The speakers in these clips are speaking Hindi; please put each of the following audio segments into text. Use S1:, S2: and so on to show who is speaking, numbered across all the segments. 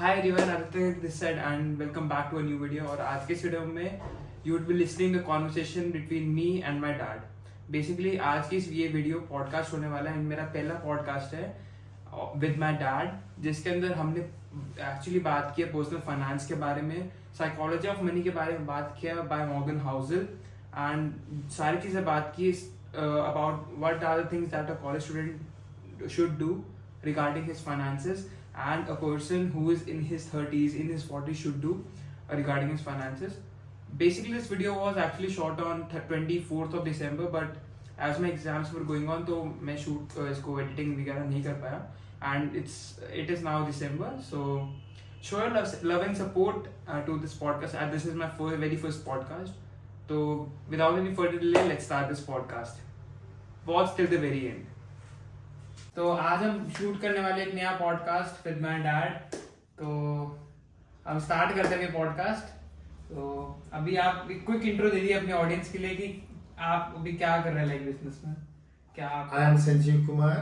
S1: Hi everyone, Aditya this side and welcome back to a new video. और आज के इस वीडियो में you would be listening the conversation between me and my dad. Basically आज की ये वीडियो पॉडकास्ट होने वाला है एंड मेरा पहला पॉडकास्ट है विद माय डैड, जिसके अंदर हमने एक्चुअली बात की है पर्सनल फाइनेंस के बारे में, साइकोलॉजी ऑफ मनी के बारे में बात किया बाय मॉर्गन हाउसल एंड सारी चीज़ें बात की about what are the things that a college student should do regarding his finances and a person who is in his 30s, in his 40s should do regarding his finances. Basically this video was actually shot on 24th of December, but as my exams were going on तो मैं shoot इसको editing वगैरह नहीं कर पाया and it is now December, so show your love and support to this podcast, and this is my very first podcast. So without any further delay, let's start this podcast. Watch till the very end. तो आज हम शूट करने वाले एक नया पॉडकास्ट विद माय डैड। तो हम स्टार्ट करते हैं पॉडकास्ट। तो अभी आप क्विक इंट्रो दे दिए अपने ऑडियंस के लिए कि आप अभी क्या कर रहे हैं लाइक बिजनेस में, क्या आप?
S2: I am Sanjeev Kumar,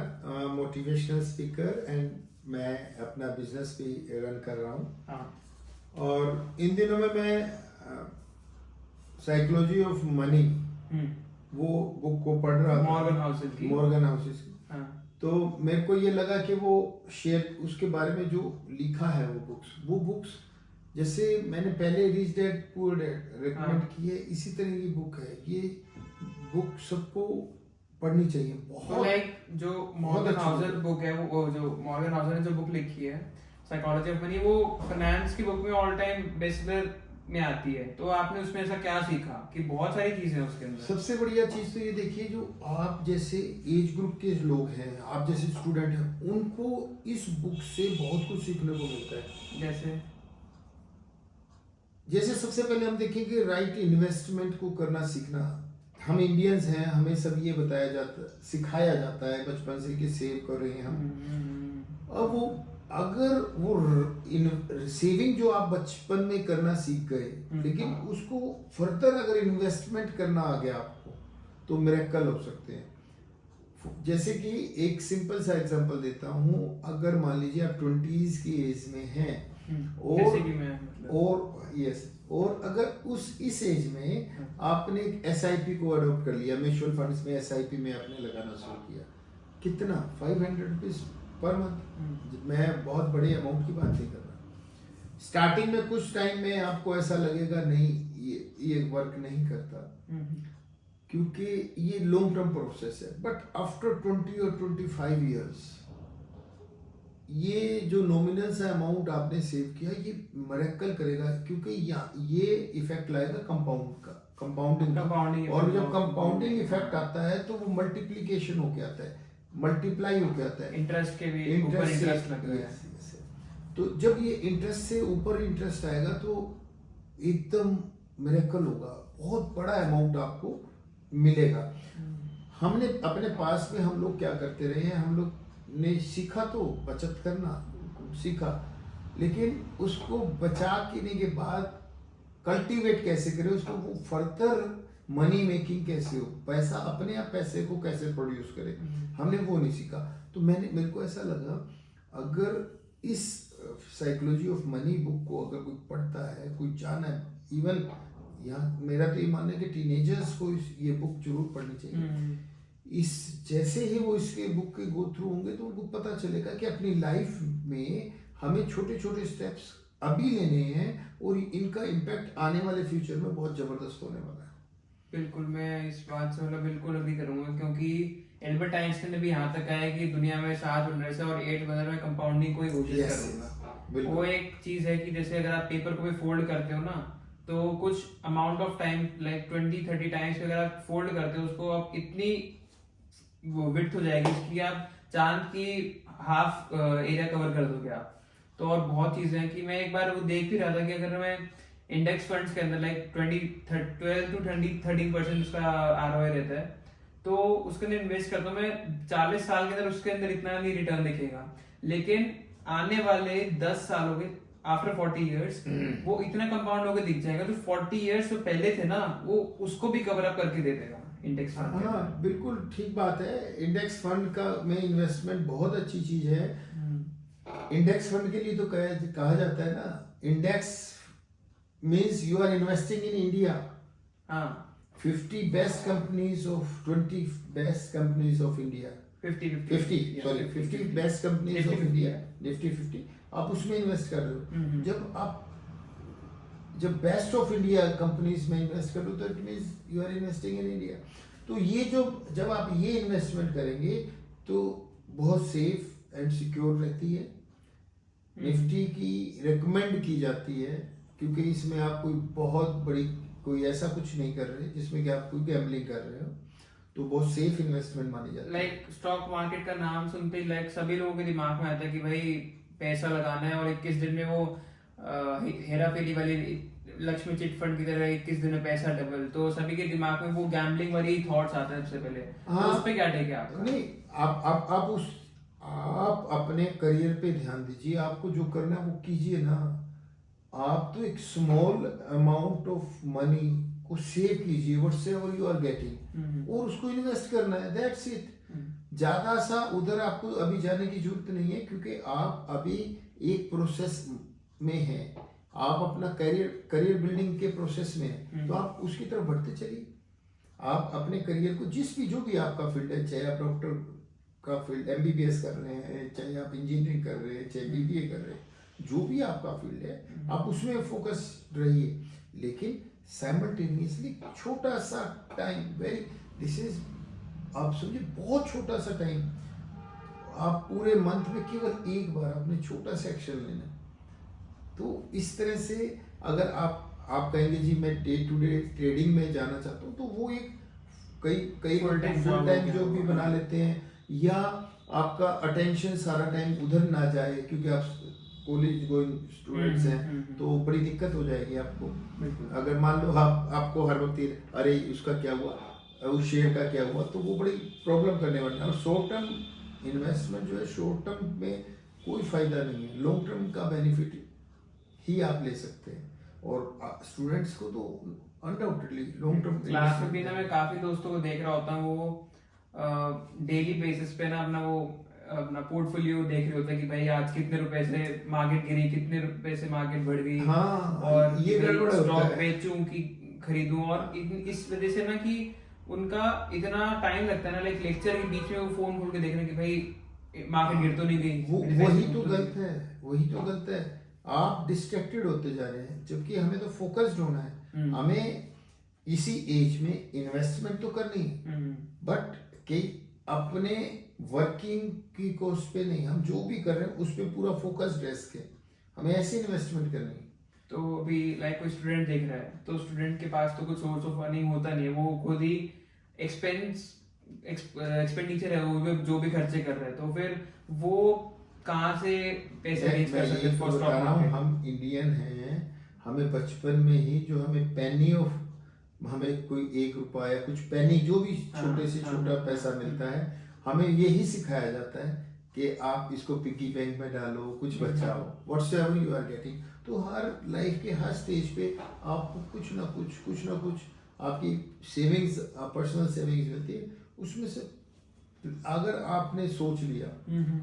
S2: motivational speaker and मैं अपना बिजनेस भी रन कर रहा हूँ।
S1: हाँ।
S2: और इन दिनों में मैं साइकोलॉजी ऑफ मनी वो बुक को पढ़ रहा था,
S1: मॉर्गन हाउसल की।
S2: हाँ। तो मेरे को ये लगा कि वो शेयर उसके बारे में जो लिखा है वो बुक्स जैसे मैंने पहले rich dad poor dad recommend की है, इसी तरह की बुक है। ये बुक सबको पढ़नी चाहिए। बहुत
S1: लाइक जो मॉर्गन हाउसल बुक है, वो जो मॉर्गन हाउसल ने जो बुक लिखी है साइकोलॉजी ऑफ मनी, वो फाइनेंस की बुक में ऑल टाइम बेस्ट में आती है। तो आपने उसमें ऐसा क्या सीखा कि बहुत सारी चीजें उसके अंदर? सबसे
S2: बढ़िया चीज तो ये देखिए, जो आप जैसे एज ग्रुप के लोग हैं, आप जैसे स्टूडेंट हैं, उनको इस बुक से बहुत कुछ सीखने को मिलता है। जैसे सबसे पहले हम देखेंगे राइट इन्वेस्टमेंट को करना सीखना। हम इंडियंस हैं, हमें सब ये सिखाया जाता है बचपन से कि सेव कर रहे हैं हम। अब अगर वो सेविंग जो आप बचपन में करना सीख गए, लेकिन उसको फर्दर अगर इन्वेस्टमेंट करना आ गया आपको, तो मिरेकल हो सकते हैं। जैसे कि एक सिंपल सा एग्जांपल देता हूँ। अगर मान लीजिए आप 20s की एज में हैं और अगर इस एज में आपने एक SIP को अडॉप्ट कर लिया, म्यूचुअल फंड्स में SIP में आपने लगाना शुरू किया, कितना 500 रुपीज पर मंथ। मैं बहुत बड़े अमाउंट की बात नहीं कर रहा। स्टार्टिंग में कुछ टाइम में आपको ऐसा लगेगा नहीं ये वर्क नहीं करता, क्योंकि ये लॉन्ग टर्म प्रोसेस है। बट आफ्टर 20 और 25 इयर्स ये जो नॉमिनल सा अमाउंट आपने सेव किया, ये मिरेकल करेगा, क्योंकि ये इफेक्ट लाएगा कंपाउंडिंग। और जब कंपाउंडिंग इफेक्ट आता है तो वो मल्टीप्लीकेशन होके आता है, मल्टीप्लाई होके आता है।
S1: इंटरेस्ट के भी ऊपर इंटरेस्ट लग रहा है।
S2: तो जब ये इंटरेस्ट से ऊपर इंटरेस्ट आएगा तो एकदम मिरेकल होगा, बहुत बड़ा अमाउंट आपको मिलेगा। हमने अपने पास में हम लोग क्या करते रहे हैं, हम लोग ने सीखा तो बचत करना सीखा, लेकिन उसको बचा के बाद कल्टीवेट कैसे करें उसको, वो फर्दर मनी मेकिंग कैसे हो, पैसा अपने आप पैसे को कैसे प्रोड्यूस करे, हमने वो नहीं सीखा। तो मेरे को ऐसा लगा, अगर इस साइकोलॉजी ऑफ मनी बुक को अगर कोई पढ़ता है, कोई जाना है, इवन यहाँ मेरा तो ये मानना है कि टीनेजर्स को ये बुक जरूर पढ़नी चाहिए। जैसे ही वो इसके बुक के गो थ्रू होंगे तो उनको पता चलेगा कि अपनी लाइफ में हमें छोटे छोटे स्टेप्स अभी लेने हैं और इनका इम्पैक्ट आने वाले फ्यूचर में बहुत जबरदस्त होने वाला है।
S1: बिल्कुल, मैं इस बात से बिल्कुल अग्री करूंगा, क्योंकि एल्बर्ट आइंस्टाइन ने भी यहाँ तक कहा है कि दुनिया में 7 वंडर से और 8 वंडर में कंपाउंडिंग को ही घोषित करूंगा। वो एक चीज है कि जैसे अगर आप पेपर को भी फोल्ड करते हो ना, तो कुछ amount of time like 20-30 times अगर आप फोल्ड करते हो उसको, आप इतनी वो विड्थ हो जाएगी इसकी, आप चांद की हाफ एरिया कवर कर दोगे आप। तो और बहुत चीजें हैं कि मैं एक बार वो देख भी रहा था कि अगर मैं इंडेक्स फंड्स के अंदर लाइक 12 to 13% उसका ROI रहता है, तो उसके अंदर इन्वेस्ट करता हूँ मैं 40 साल के अंदर, उसके अंदर इतना नहीं रिटर्न दिखेगा, लेकिन आने वाले 10 सालों के आफ्टर 40 इयर्स वो इतना कंपाउंड होकर दिख जाएगा। तो 40 इयर्स जो पहले थे ना, वो उसको भी कवर अप करके दे देगा इंडेक्स फंड।
S2: हाँ, बिल्कुल ठीक बात है। इंडेक्स फंड का में इन्वेस्टमेंट बहुत अच्छी चीज है। इंडेक्स फंड के लिए तो कहा जाता है ना, index means you are investing in India.
S1: हाँ
S2: 50 best companies of 20 best companies of India, 50 best companies of India, Nifty 50, आप उसमें इन्वेस्ट कर रहे हो। जब बेस्ट ऑफ इंडिया कंपनीज में इन्वेस्ट करो तो it means you are investing in India. तो ये जब आप ये इन्वेस्टमेंट करेंगे तो बहुत सेफ एंड सिक्योर रहती है। निफ्टी की रिकमेंड की जाती है क्योंकि इसमें आप कोई ऐसा कुछ नहीं कर रहे जिसमें कि आप कोई गैम्बलिंग कर रहे हो, तो बहुत सेफ इन्वेस्टमेंट मानी जाती है।
S1: लाइक स्टॉक मार्केट का नाम सुनते ही लाइक सभी लोगों के दिमाग में आता है कि भाई पैसा लगाना है और 21 दिन में वो हेरा फेरी वाली लक्ष्मी चिट फंड की तरह 21 दिन में पैसा डबल, तो सभी के दिमाग में वो गैम्बलिंग वाली थॉट्स आते हैं सबसे पहले।
S2: हाँ,
S1: तो उस पे क्या टेक है आपका?
S2: नहीं, आप अपने करियर पे ध्यान दीजिए, आपको जो करना है वो कीजिए ना। आप तो एक स्मॉल अमाउंट ऑफ मनी को सेव कीजिए व्हाटएवर यू आर गेटिंग, और उसको इन्वेस्ट करना है, दैट्स इट। ज्यादा सा उधर आपको अभी जाने की जरूरत नहीं है क्योंकि आप अभी एक प्रोसेस में हैं, आप अपना करियर बिल्डिंग के प्रोसेस में हैं, तो आप उसकी तरफ बढ़ते चलिए। आप अपने करियर को जो भी आपका फील्ड है, चाहे आप डॉक्टर का फील्ड MBBS कर रहे हैं, चाहे आप इंजीनियरिंग कर रहे हैं, चाहे BBA कर रहे हैं, जो भी आपका फील्ड है आप उसमें फोकस रहिए, लेकिन साइमल्टेनियसली छोटा सा टाइम, आप समझिए बहुत छोटा सा टाइम, आप पूरे मंथ में केवल एक बार आपने छोटा सा एक्शन लेना। तो इस तरह से अगर आप कहेंगे जी मैं डे टू डे ट्रेडिंग में जाना चाहता हूँ, तो वो एक कई फुल टाइम जॉब भी बना लेते हैं, या आपका अटेंशन सारा टाइम उधर ना जाए क्योंकि आप कॉलेज गोइंग स्टूडेंट्स हैं, तो बड़ी दिक्कत हो जाएगी आपको। अगर मान लो आपको हर वक्त अरे उसका क्या हुआ, उस शेयर का क्या हुआ, तो वो बड़ी प्रॉब्लम करने वाली है। और शॉर्ट टर्म इन्वेस्टमेंट जो है, शॉर्ट टर्म में कोई फायदा नहीं है, लॉन्ग टर्म का बेनिफिट ही आप ले सकते हैं। और स्टूडेंट्स को तो अनडाउटेडली लॉन्ग टर्म
S1: क्लास में भी ना मैं काफी दोस्तों को देख रहा होता हूँ, वो डेली बेसिस पे ना अपना पोर्टफोलियो देख रहे होते हैं कि भाई आज कितने रुपए से मार्केट गिरी, कितने रुपए से मार्केट बढ़ गई,
S2: हाँ,
S1: और
S2: ये
S1: स्टॉक बेचूं कि खरीदूं। और इस वजह से ना कि उनका इतना टाइम लगता है ना, लाइक लेक्चर के बीच में वो फोन खोल के देखने कि भाई मार्केट गिर तो नहीं गई।
S2: वही तो गलत है। आप डिस्ट्रैक्टेड होते जा रहे हैं, जबकि हमें तो फोकस्ड होना है। हमें इसी एज में इन्वेस्टमेंट तो करनी है, बट कि अपने वर्किंग की कोर्स पे नहीं, हम जो भी कर रहे हैं उस पे पूरा फोकस्ड रह सके, हमें ऐसी इन्वेस्टमेंट करनी है।
S1: तो अभी लाइक कोई स्टूडेंट देख रहा है, तो स्टूडेंट के पास तो कुछ सोर्स ऑफ अर्निंग होता नहीं है, वो खुद ही एक्सपेंडिचर है, वो जो भी खर्चे कर रहे हैं, तो फिर वो कहाँ से पैसे अरेंज कर सकते हैं फॉर स्टॉक मार्केट?
S2: हम इंडियन हैं, हमें बचपन में ही जो हमें पेनी ऑफ, हमें कोई 1 रुपया या कुछ पेनी जो भी छोटे से छोटा पैसा मिलता है, हमें यही सिखाया जाता है कि आप इसको पिग्गी बैंक में डालो, कुछ बचाओ, व्हाटसएवर यू आर गेटिंग। तो हर लाइफ के हर स्टेज पे आपको कुछ ना कुछ आपकी सेविंग्स, पर्सनल सेविंग्स मिलती है। उसमें से अगर आपने सोच लिया,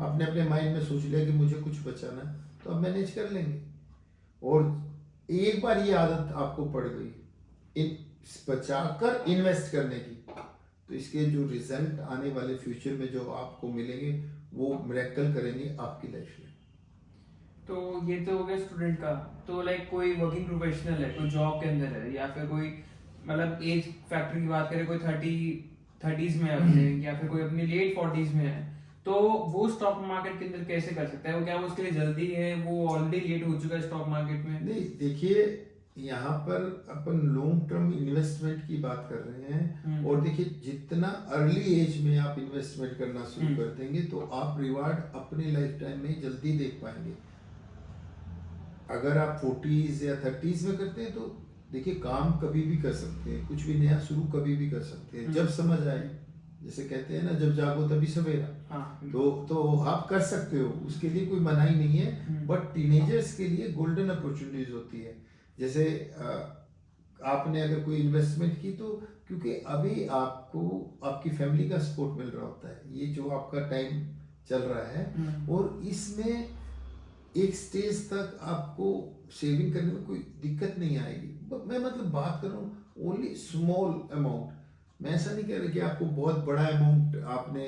S2: आपने अपने माइंड में सोच लिया कि मुझे कुछ बचाना है, तो आप मैनेज कर लेंगे। और एक बार ये आदत आपको पड़ गई बचाकर इन्वेस्ट करने की, तो इसके जो रिजल्ट आने वाले फ्यूचर में जो आपको मिलेंगे वो मिरेकल करेंगे आपकी लाइफ में।
S1: तो ये तो हो गया स्टूडेंट का। तो लाइक कोई वर्किंग प्रोफेशनल है, कोई जॉब के अंदर है, या फिर कोई मतलब एज फैक्टर की बात करें, कोई 30s में है अपने, या फिर कोई अपनी लेट 40s में है, तो वो स्टॉक मार्केट के अंदर कैसे कर सकता है? वो क्या वो उसके लिए जल्दी है, वो ऑलरेडी लेट हो चुका है स्टॉक मार्केट में?
S2: नहीं, देखिए यहाँ पर अपन लॉन्ग टर्म इन्वेस्टमेंट की बात कर रहे हैं, और देखिए जितना अर्ली एज में आप इन्वेस्टमेंट करना शुरू कर देंगे तो आप रिवार्ड अपने लाइफ टाइम में जल्दी देख पाएंगे। अगर आप 40s या 30s में करते हैं तो देखिए काम कभी भी कर सकते हैं, कुछ भी नया शुरू कभी भी कर सकते हैं, जब समझ आए, जैसे कहते हैं ना, जब जागो तभी सवेरा। तो आप कर सकते हो, उसके लिए कोई मनाही नहीं है। बट टीनेजर्स के लिए गोल्डन अपॉर्चुनिटीज होती है। जैसे आपने अगर कोई इन्वेस्टमेंट की, तो क्योंकि अभी आपको आपकी फैमिली का सपोर्ट मिल रहा होता है, ये जो आपका टाइम चल रहा है, और इसमें एक स्टेज तक आपको सेविंग करने में कोई दिक्कत नहीं आएगी। मैं मतलब बात कर रहा हूँ ओनली स्मॉल अमाउंट। मैं ऐसा नहीं कह रहा कि आपको बहुत बड़ा अमाउंट आपने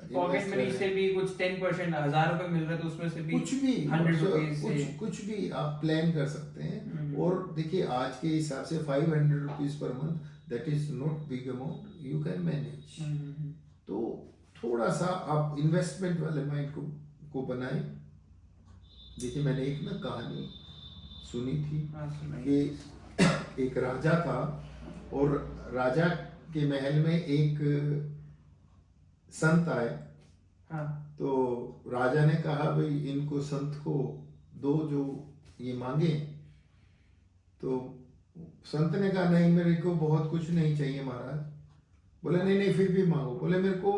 S1: पॉकेट मनी से भी कुछ 10%, 1000 रुपए मिल रहा है तो उसमें से भी
S2: कुछ भी
S1: 100 रुपीज से
S2: कुछ भी आप प्लान कर सकते हैं। और देखिए आज के हिसाब से 500 rupees per month, that is not big amount, you can manage. तो थोड़ा सा आप इन्वेस्टमेंट वाले माइंड को बनाएं। देखिए मैंने एक ना कहानी सुनी थी कि एक राजा था और राजा के महल में एक संत आए।
S1: हाँ।
S2: तो राजा ने कहा भाई इनको संत को दो जो ये मांगे। तो संत ने कहा नहीं मेरे को बहुत कुछ नहीं चाहिए महाराज। बोले नहीं फिर भी मांगो। बोले मेरे को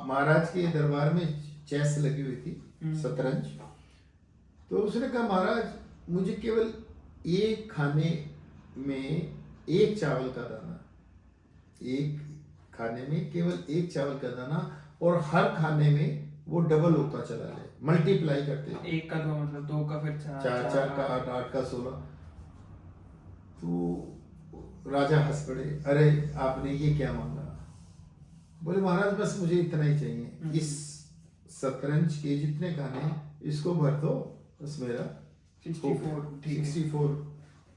S2: महाराज के दरबार में चेस लगी हुई थी, शतरंज। तो उसने कहा महाराज मुझे केवल एक खाने में एक चावल का दाना, एक खाने में केवल एक चावल का दाना, और हर खाने में वो डबल होता चला जाए, मल्टीप्लाई करते।
S1: एक का दो मतलब दो का फिर
S2: चार, चार का आठ, आठ का 16। तो राजा हंस पड़े, अरे आपने ये क्या मांगा? बोले महाराज बस मुझे इतना ही चाहिए, इस शतरंज के जितने खाने इसको भर दो, बस मेरा 64।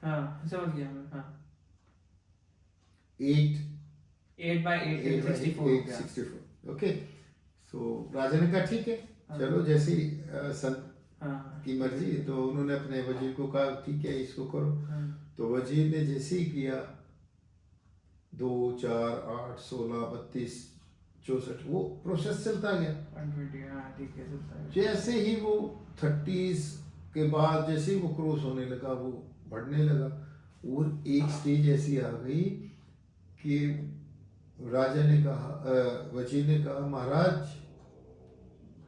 S1: हाँ समझ गया मैं। हाँ
S2: 8
S1: by 8 64।
S2: ओके। सो राजा ने कहा ठीक है चलो जैसी संत की मर्जी। तो उन्होंने अपने वजीर को कहा ठीक है इसको करो। तो वजीर ने जैसे ही किया 2 4 8 16 32 64 वो प्रोसेस चलता गया। जैसे ही वो 30s के बाद जैसे ही वो क्रॉस होने लगा वो बढ़ने लगा। और एक स्टेज ऐसी आ गई कि राजा ने कहा, वजीर ने कहा महाराज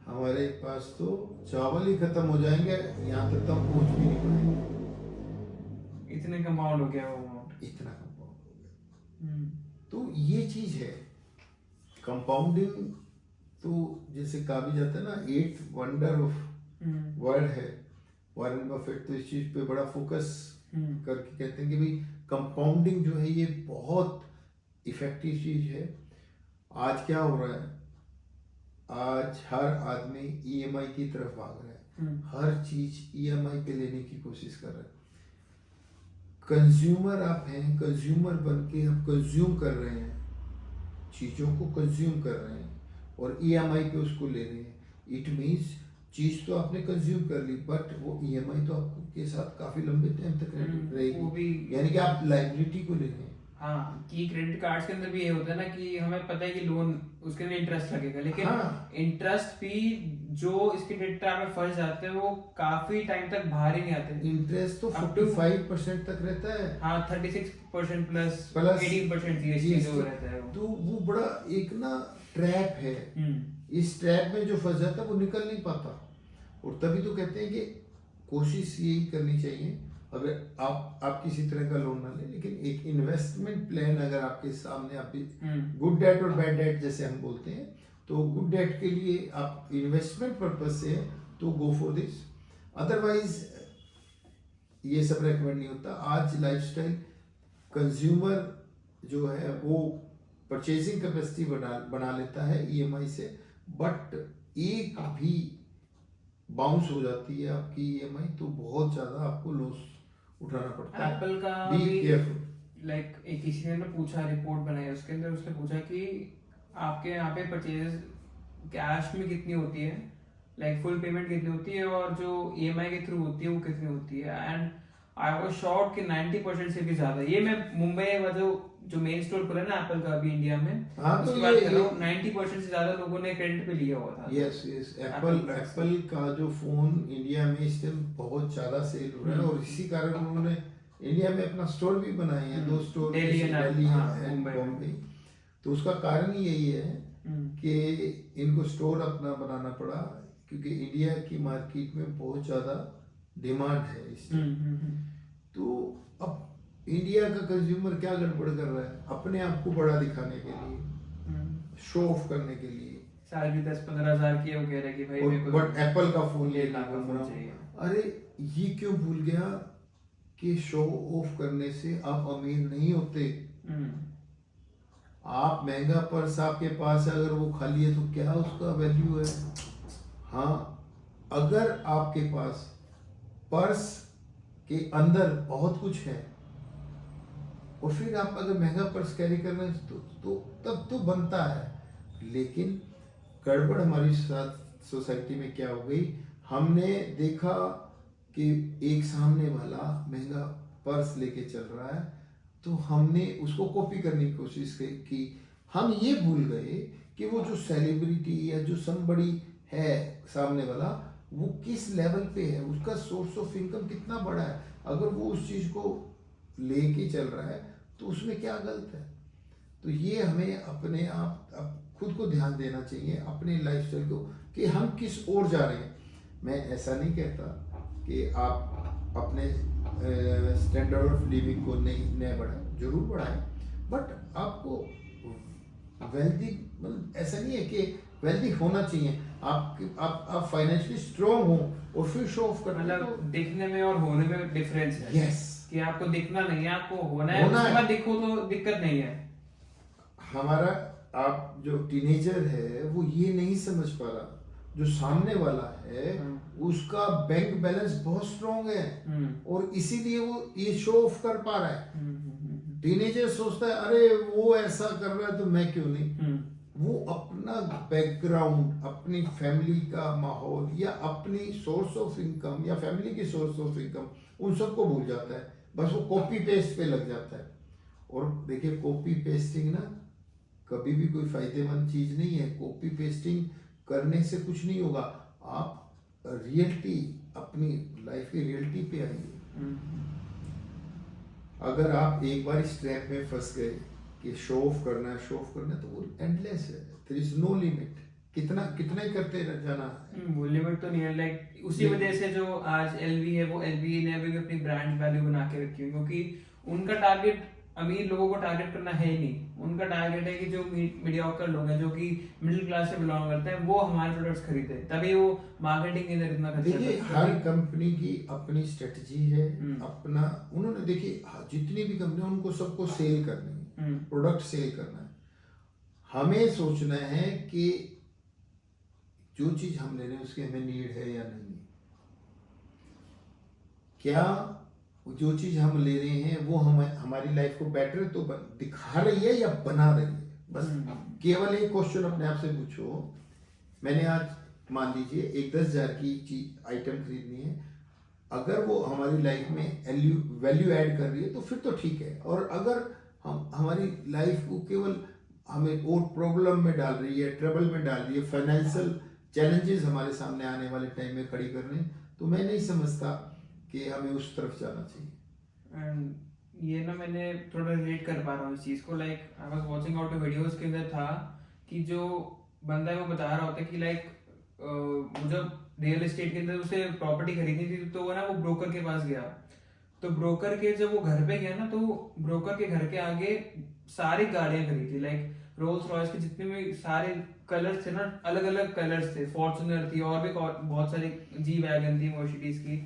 S2: हमारे पास तो चावल ही खत्म हो जाएंगे, यहाँ तक तो हम पहुंच भी नहीं पाएंगे।
S1: इतने कंपाउंड हो गया वो अमाउंट,
S2: इतना कंपाउंड हो गया। तो ये चीज है कंपाउंडिंग। तो जैसे कहा भी जाता है ना 8 वंडर ऑफ वर्ल्ड है। वॉरेन बफेट तो इस चीज पे बड़ा फोकस करके कहते हैं कि भाई कंपाउंडिंग जो है ये बहुत इफेक्टिव चीज है। आज क्या हो रहा है, आज हर आदमी ईएमआई की तरफ भाग रहा है। हर चीज ईएमआई पे लेने की कोशिश कर रहा है। कंज्यूमर आप हैं, कंज्यूमर बन के आप कंज्यूम कर रहे हैं, चीजों को कंज्यूम कर रहे हैं और ईएमआई पे उसको ले रहे हैं। इट मीन्स चीज तो आपने कंज्यूम कर ली बट वो ईएमआई तो आपके साथ काफी लंबे टाइम तक रहेगी। यानी कि आप लाइबिलिटी को ले रहे हैं।
S1: हाँ कि क्रेडिट कार्ड्स के अंदर भी ये होता है ना कि हमें पता है कि लोन उसके अंदर इंटरेस्ट लगेगा, लेकिन इंटरेस्ट भी जो इसके क्रेडिट कार्ड में फंस जाते हैं वो काफी टाइम तक बाहर ही नहीं आते।
S2: इंटरेस्ट तो 45% तक रहता है।
S1: हाँ 36% प्लस 18% जीएसटी जो रहता है
S2: तो वो बड़ा एक ना ट्रैप है। इस ट्रैप में जो फंस जाता है वो निकल नहीं पाता। और तभी तो कहते हैं कि कोशिश यही करनी चाहिए, अगर आप किसी तरह का लोन ना लें लेकिन एक इन्वेस्टमेंट प्लान अगर आपके सामने, आप गुड डेट और बैड डेट जैसे हम बोलते हैं, तो गुड डेट के लिए आप इन्वेस्टमेंट पर्पज से तो गो फॉर दिस। अदरवाइज ये सब रेकमेंड नहीं होता। आज लाइफस्टाइल कंज्यूमर जो है वो परचेजिंग कैपेसिटी बना लेता है ईएमआई से, बट एक भी बाउंस हो जाती है आपकी ईएमआई तो बहुत ज्यादा आपको लॉस उठाना पड़ता है।
S1: एप्पल का भी लाइक एक किसी ने पूछा, रिपोर्ट बनाई उसके अंदर उसने पूछा कि आपके यहाँ पे परचेज कैश में कितनी होती है, लाइक फुल पेमेंट कितनी होती है और जो ईएमआई के थ्रू होती है वो कितनी होती है। एंड आई वाज शॉक्ड कि 90% से भी ज्यादा। ये मैं मुंबई में जो मेन स्टोर खुला ना एप्पल का अभी इंडिया में, उसकी बात कर रहा हूँ, 90% से ज्यादा लोगों ने क्रेडिट पे लिया हुआ था।
S2: यस एप्पल का जो फोन इंडिया में इस टाइम बहुत ज्यादा सेल हो रहा है और इसी कारण उन्होंने इंडिया में अपना स्टोर भी बनाए हैं, 2 स्टोर
S1: दिल्ली
S2: एंड बॉम्बे। तो उसका कारण यही है कि इनको स्टोर अपना बनाना पड़ा क्योंकि इंडिया की मार्केट में बहुत ज्यादा डिमांड है इस तो अब इंडिया का कंज्यूमर क्या गड़बड़ कर रहा है, अपने आप को बड़ा दिखाने के लिए, शो ऑफ करने के लिए
S1: सैलरी 10-15 हजार की है, वो कह रहा है कि भाई मेरे को
S2: बट एप्पल का फोन ले
S1: 1 लाख का फोन चाहिए।
S2: अरे ये क्यों भूल गया कि शो ऑफ करने से आप अमीर नहीं होते। आप महंगा पर्स आपके पास है, अगर वो खाली है तो क्या उसका वैल्यू है। हाँ, अगर आपके पास पर्स के अंदर बहुत कुछ है और फिर आप अगर महंगा पर्स कैरी कर रहे हैं तो तब तो बनता है। लेकिन गड़बड़ हमारी साथ सोसाइटी में क्या हो गई, हमने देखा कि एक सामने वाला महंगा पर्स लेके चल रहा है तो हमने उसको कॉपी करने की कोशिश की। हम ये भूल गए कि वो जो सेलिब्रिटी या जो समबड़ी है सामने वाला, वो किस लेवल पे है, उसका सोर्स ऑफ इनकम कितना बड़ा है। अगर वो उस चीज को लेके चल रहा है तो उसमें क्या गलत है। तो ये हमें अपने आप खुद को ध्यान देना चाहिए, अपने लाइफस्टाइल को, कि हम किस ओर जा रहे हैं। मैं ऐसा नहीं कहता कि आप अपने स्टैंडर्ड ऑफ लिविंग को नहीं बढ़ाएं, जरूर बढ़ाएं, बट आपको वेल्दी, मतलब ऐसा नहीं है कि वेल्दी होना चाहिए, आप फाइनेंशियली स्ट्रॉन्ग हो और फिर शो ऑफ करना।
S1: मतलब दिखने में और होने में डिफरेंस है।
S2: यस,
S1: कि आपको दिखना नहीं है, आपको होना है, उसके बाद दिखो तो दिक्कत नहीं है।
S2: हमारा आप जो टीनेजर है वो ये नहीं समझ पा रहा, जो सामने वाला है उसका बैंक बैलेंस बहुत स्ट्रॉन्ग है और इसीलिए वो ये शो ऑफ कर पा रहा है। टीनेजर सोचता है अरे वो ऐसा कर रहा है तो मैं क्यों नहीं। वो अपना बैकग्राउंड, अपनी फैमिली का माहौल या अपनी सोर्स ऑफ इनकम या फैमिली की सोर्स ऑफ इनकम, उन सबको भूल जाता है, बस वो कॉपी पेस्ट पे लग जाता है। और देखिए, कॉपी पेस्टिंग ना कभी भी कोई फायदेमंद चीज नहीं है। कॉपी पेस्टिंग करने से कुछ नहीं होगा, आप रियलिटी, अपनी लाइफ की रियलिटी पे आएंगे। अगर आप एक बार इस ट्रैप में फंस गए कि शो ऑफ करना है तो वो एंडलेस है, देयर इज नो लिमिट। कितना ही करते जाना,
S1: वो लिमिट तो नहीं है। लाइक उसी वजह से जो आज एलवी है, वो एलवी ने अभी अपनी ब्रांड वैल्यू बना के रखी है, क्योंकि उनका टारगेट अमीर लोगों को टारगेट करना है ही नहीं। उनका टारगेट है कि जो मीडियोकर लोग हैं, जो कि मिडिल क्लास से बिलोंग करते हैं, वो हमारे प्रोडक्ट्स खरीदे, तभी वो मार्केटिंग के अंदर इतना खर्चा करते हैं।
S2: देखिए, हर कंपनी की अपनी स्ट्रेटजी है, अपना, उन्होंने देखिए जितनी भी कंपनी, उनको सबको सेल करनी है, प्रोडक्ट सेल करना है। हमें सोचना है कि जो चीज हम ले रहे हैं उसकी हमें नीड है या नहीं, क्या जो चीज हम ले रहे हैं वो हमारी लाइफ को बेटर तो दिखा रही है या बना रही है। बस केवल एक क्वेश्चन अपने आप से पूछो, मैंने आज मान लीजिए एक 10,000 की चीज आइटम खरीदनी है, अगर वो हमारी लाइफ में वैल्यू ऐड कर रही है तो फिर तो ठीक है। और अगर हमारी लाइफ को केवल हमें और प्रॉब्लम में डाल रही है, ट्रबल में डाल रही है, फाइनेंशियल चैलेंजेस हमारे सामने आने वाले टाइम में खड़ी कर रहे हैं, तो मैं नहीं समझता कि हमें उस तरफ जाना चाहिए।
S1: एंड ये ना मैंने थोड़ा रिलेट कर पा रहा हूँ इस चीज़ को। Like I was watching out videos के अंदर था कि जो बंदा है वो बता रहा होता है कि लाइक वो जब रियल एस्टेट के अंदर उसे प्रॉपर्टी खरीदनी थी तो वो ब्रोकर के पास गया। तो ब्रोकर के जब वो घर पे गया ना, तो ब्रोकर के घर के आगे सारी गाड़ियां खरीदी, लाइक रोल्स रॉयस के जितने भी सारे कलर्स थे ना, अलग अलग कलर्स थे, फॉर्च्यूनर थी और भी बहुत सारी जी वैगन थी, मर्सिडीज की,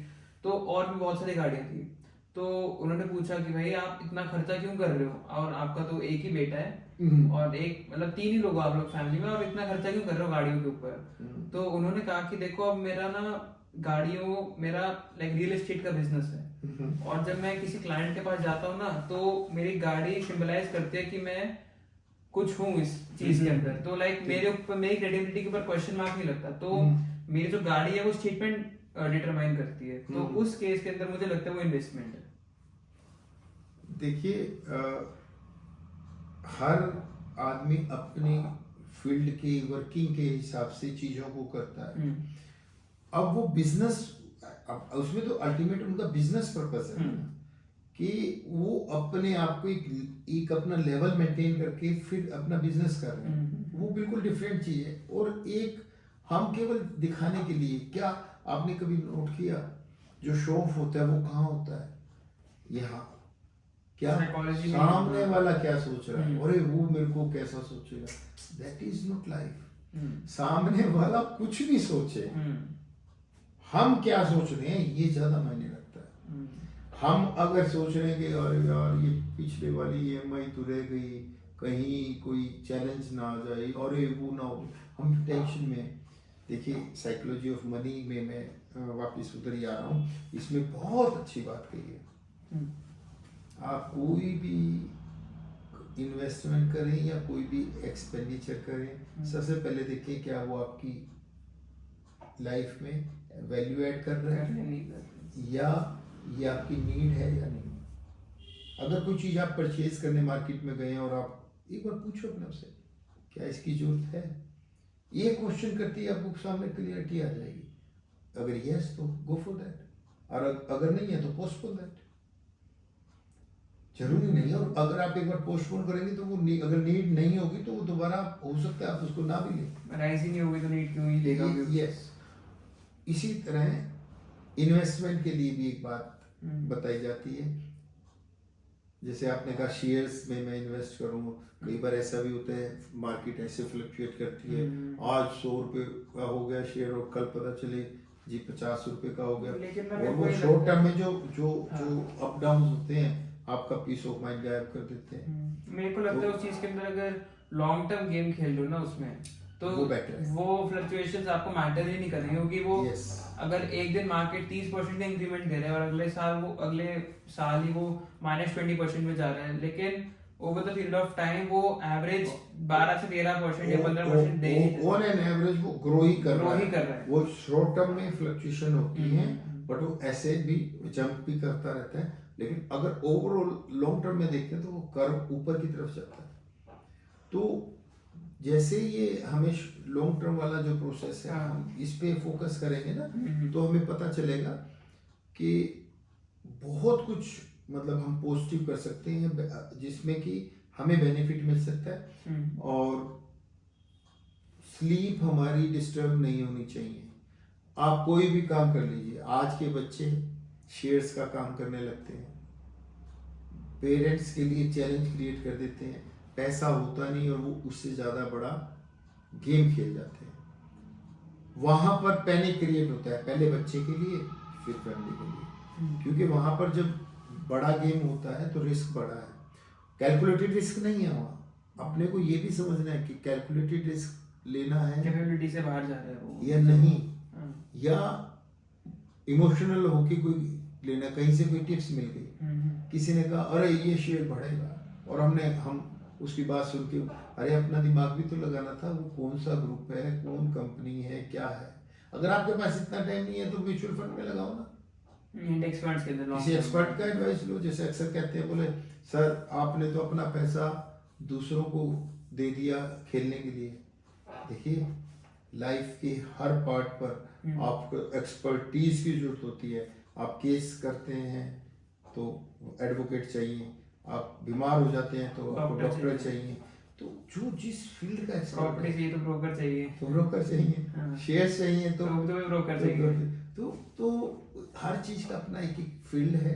S1: तो और भी बहुत सारी गाड़ियां थी। तो उन्होंने पूछा कि भाई आप इतना खर्चा क्यों कर रहे हो, और आपका तो एक ही बेटा है और एक मतलब 3 ही लोग आप लोग फैमिली में, और इतना खर्चा क्यों कर रहे हो गाड़ियों के ऊपर। तो उन्होंने कहा कि देखो, अब मेरा ना गाड़ियों, मेरा लाइक रियल एस्टेट का बिजनेस है, और जब मैं किसी क्लाइंट के पास जाता हूँ ना, तो मेरी गाड़ी सिंबलाइज करती है कि मैं कुछ हूँ इस चीज के अंदर। तो लाइक मेरे ऊपर, मेरी क्रेडिबिलिटी के ऊपर क्वेश्चन मार्क नहीं लगता। तो मेरी जो गाड़ी है वो स्टेटमेंट डिटरमाइन करती है। तो उस केस के अंदर मुझे लगता है वो इन्वेस्टमेंट है।
S2: देखिए, हर आदमी अपनी फील्ड की वर्किंग के हिसाब से चीजों को करता है। अब वो बिजनेस, अब उसमें तो अल्टीमेट उनका बिजनेस पर्पस है कि वो अपने आप को एक अपना लेवल मेंटेन करके फिर अपना बिजनेस कर रहे हैं। वो बिल्कुल डिफरेंट चीज है। और एक हम केवल दिखाने के लिए, क्या आपने कभी नोट किया जो शो ऑफ होता है वो कहाँ होता है? यहाँ। क्या सामने वाला क्या सोच रहा है, अरे वो मेरे को कैसा सोचेगा, दैट इज नॉट लाइफ। सामने वाला कुछ भी सोचे, हम क्या सोच रहे हैं ये ज्यादा मायने रखता है। हम अगर सोच रहे हैं कि अरे यार ये पिछले वाली EMI तो रह गई, कहीं कोई चैलेंज ना आ जाए और ये वो ना हो, हम टेंशन में हैं। देखिए साइकोलॉजी ऑफ मनी में मैं वापस उधर ही आ रहा हूँ, इसमें बहुत अच्छी बात कही है। आप कोई भी इन्वेस्टमेंट करें या कोई भी एक्सपेंडिचर करें, सबसे पहले देखिए क्या वो आपकी लाइफ में वैल्यू ऐड कर रहा है या ये आपकी नीड है या नहीं। अगर कोई चीज़ आप परचेज करने मार्केट में गए हैं और आप एक बार पूछो अपने से क्या इसकी जरूरत है, ये क्वेश्चन करती है आपको सामने क्लियरिटी आ जाएगी। अगर यस तो गो फॉर दैट, और अगर नहीं है तो पोस्टपोन दैट। जरूरी नहीं है, और अगर आप एक बार पोस्टपोन करेंगे तो वो अगर नीड नहीं होगी तो वो दोबारा हो सकता है आप उसको ना भी लें।
S1: राइज ही नहीं होगी तो नीड क्यों ही लेगा।
S2: यस, इसी तरह इन्वेस्टमेंट के लिए भी एक बात बताई जाती है। जैसे आपने कहा शेयर्स में मैं इन्वेस्ट करूँ, कई बार ऐसा भी होता है मार्केट ऐसे फ्लक्चुएट करती है, आज 100 रुपये का हो गया शेयर और कल पता चले जी 50 रुपये का हो गया। और वो शॉर्ट टर्म में जो जो जो अप डाउन होते हैं आपका पीस ऑफ माइंड गायब कर देते हैं।
S1: मेरे को लगता है उस चीज के अंदर अगर लॉन्ग टर्म गेम खेल लो ना उसमें तो
S2: वो बेटर है,
S1: वो फ्लक्चुएशंस आपको मैटर ही नहीं करेंगे, क्योंकि वो
S2: yes.
S1: अगर एक दिन मार्केट 30% का इंक्रीमेंट दे रहा है और अगले साल ही वो -20% में जा रहा है, लेकिन over the period of time वो एवरेज 12 से 13% या 15% दे ही
S2: ऑन एन एवरेज वो ग्रो ही कर रहा
S1: है।
S2: वो शॉर्ट टर्म में फ्लक्चुएशन होती है बट वो ऐसे भी जंप भी करता रहता है। लेकिन अगर ओवरऑल लॉन्ग टर्म में देखते हैं तो वो कर्व ऊपर की तरफ जाता है। तो जैसे ये हमें लॉन्ग टर्म वाला जो प्रोसेस है हम इस पे फोकस करेंगे ना तो हमें पता चलेगा कि बहुत कुछ मतलब हम पॉजिटिव कर सकते हैं जिसमें कि हमें बेनिफिट मिल सकता है और स्लीप हमारी डिस्टर्ब नहीं होनी चाहिए। आप कोई भी काम कर लीजिए, आज के बच्चे शेयर्स का काम करने लगते हैं, पेरेंट्स के लिए चैलेंज क्रिएट कर देते हैं, पैसा होता नहीं और वो उससे ज़्यादा बड़ा गेम खेल जाते हैं। वहाँ पर पैनिक क्रिएट होता है, पहले बच्चे के लिए फिर फैमिली के लिए, क्योंकि वहाँ पर जब बड़ा गेम होता है तो रिस्क बड़ा है, कैलकुलेटेड रिस्क नहीं है। वहाँ अपने को ये भी समझना है कि कैलकुलेटेड रिस्क लेना है,
S1: कैपेबिलिटी से बाहर जा रहा है वो
S2: या नहीं, या इमोशनल होके कोई लेना। कहीं से कोई टिप्स मिल गई, किसी ने कहा अरे ये शेयर बढ़ेगा और हम उसकी बात सुन के अरे अपना दिमाग भी तो लगाना था, वो कौन सा ग्रुप है, कौन कंपनी है, क्या है। अगर आपके पास इतना टाइम नहीं है तो म्यूचुअल फंड में लगाओ ना,
S1: इंडेक्स फंड्स के अंदर
S2: किसी एक्सपर्ट का एडवाइस लो। जैसे अक्सर कहते हैं बोले सर आपने तो अपना पैसा दूसरों को दे दिया खेलने के लिए। देखिए लाइफ के हर पार्ट पर आपको एक्सपर्टीज की जरूरत होती है। आप केस करते हैं तो एडवोकेट चाहिए, आप बीमार हो जाते हैं तो आपको डॉक्टर चाहिए। तो जो जिस फील्ड का
S1: प्रॉपर्टी चाहिए तो ब्रोकर चाहिए,
S2: शेयर चाहिए तो
S1: ब्रोकर चाहिए।
S2: तो हर चीज का अपना एक एक फील्ड है,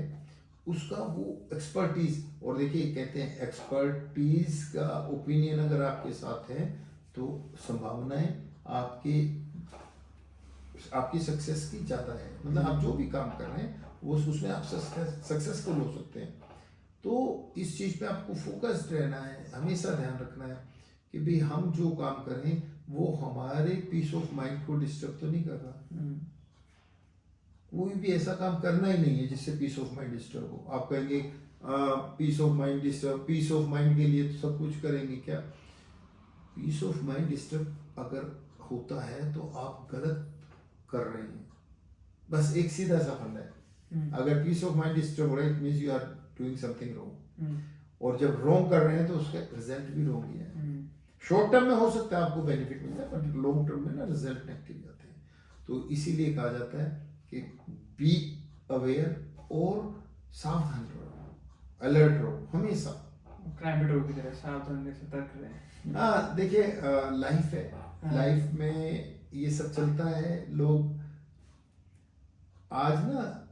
S2: उसका वो एक्सपर्टीज। और देखिए कहते हैं एक्सपर्टीज का ओपिनियन अगर आपके साथ है तो संभावनाएं आपकी सक्सेस की ज्यादा है। मतलब आप जो भी काम कर रहे हैं वो उसमें आप सक्सेसफुल हो सकते हैं। तो इस चीज पे आपको फोकस्ड रहना है, हमेशा ध्यान रखना है कि भाई हम जो काम कर रहे हैं वो हमारे पीस ऑफ माइंड को डिस्टर्ब तो नहीं कर रहा। कोई भी ऐसा काम करना ही नहीं है जिससे पीस ऑफ माइंड डिस्टर्ब हो। आप कहेंगे peace of mind disturb, peace of mind के लिए तो सब कुछ करेंगे क्या? पीस ऑफ माइंड डिस्टर्ब अगर होता है तो आप गलत कर रहे हैं। बस एक सीधा सा फंडा है, अगर पीस ऑफ माइंड डिस्टर्ब हो रहा है it means you are doing something wrong, और जब रॉन्ग कर रहे हैं तो उसका रिजल्ट भी रॉन्ग ही है। शॉर्ट टर्म में हो सकता है आपको बेनिफिट मिलता है बट लॉन्ग टर्म में ना रिजल्ट नेगेटिव जाते हैं। तो इसीलिए कहा जाता है कि बी अवेयर और सावधान रहो, अलर्ट रहो हमेशा,
S1: क्राइम की तरह सावधान से सतर्क रहे।
S2: हाँ देखिए लाइफ है, लाइफ में ये सब चलता है। लोग आज ना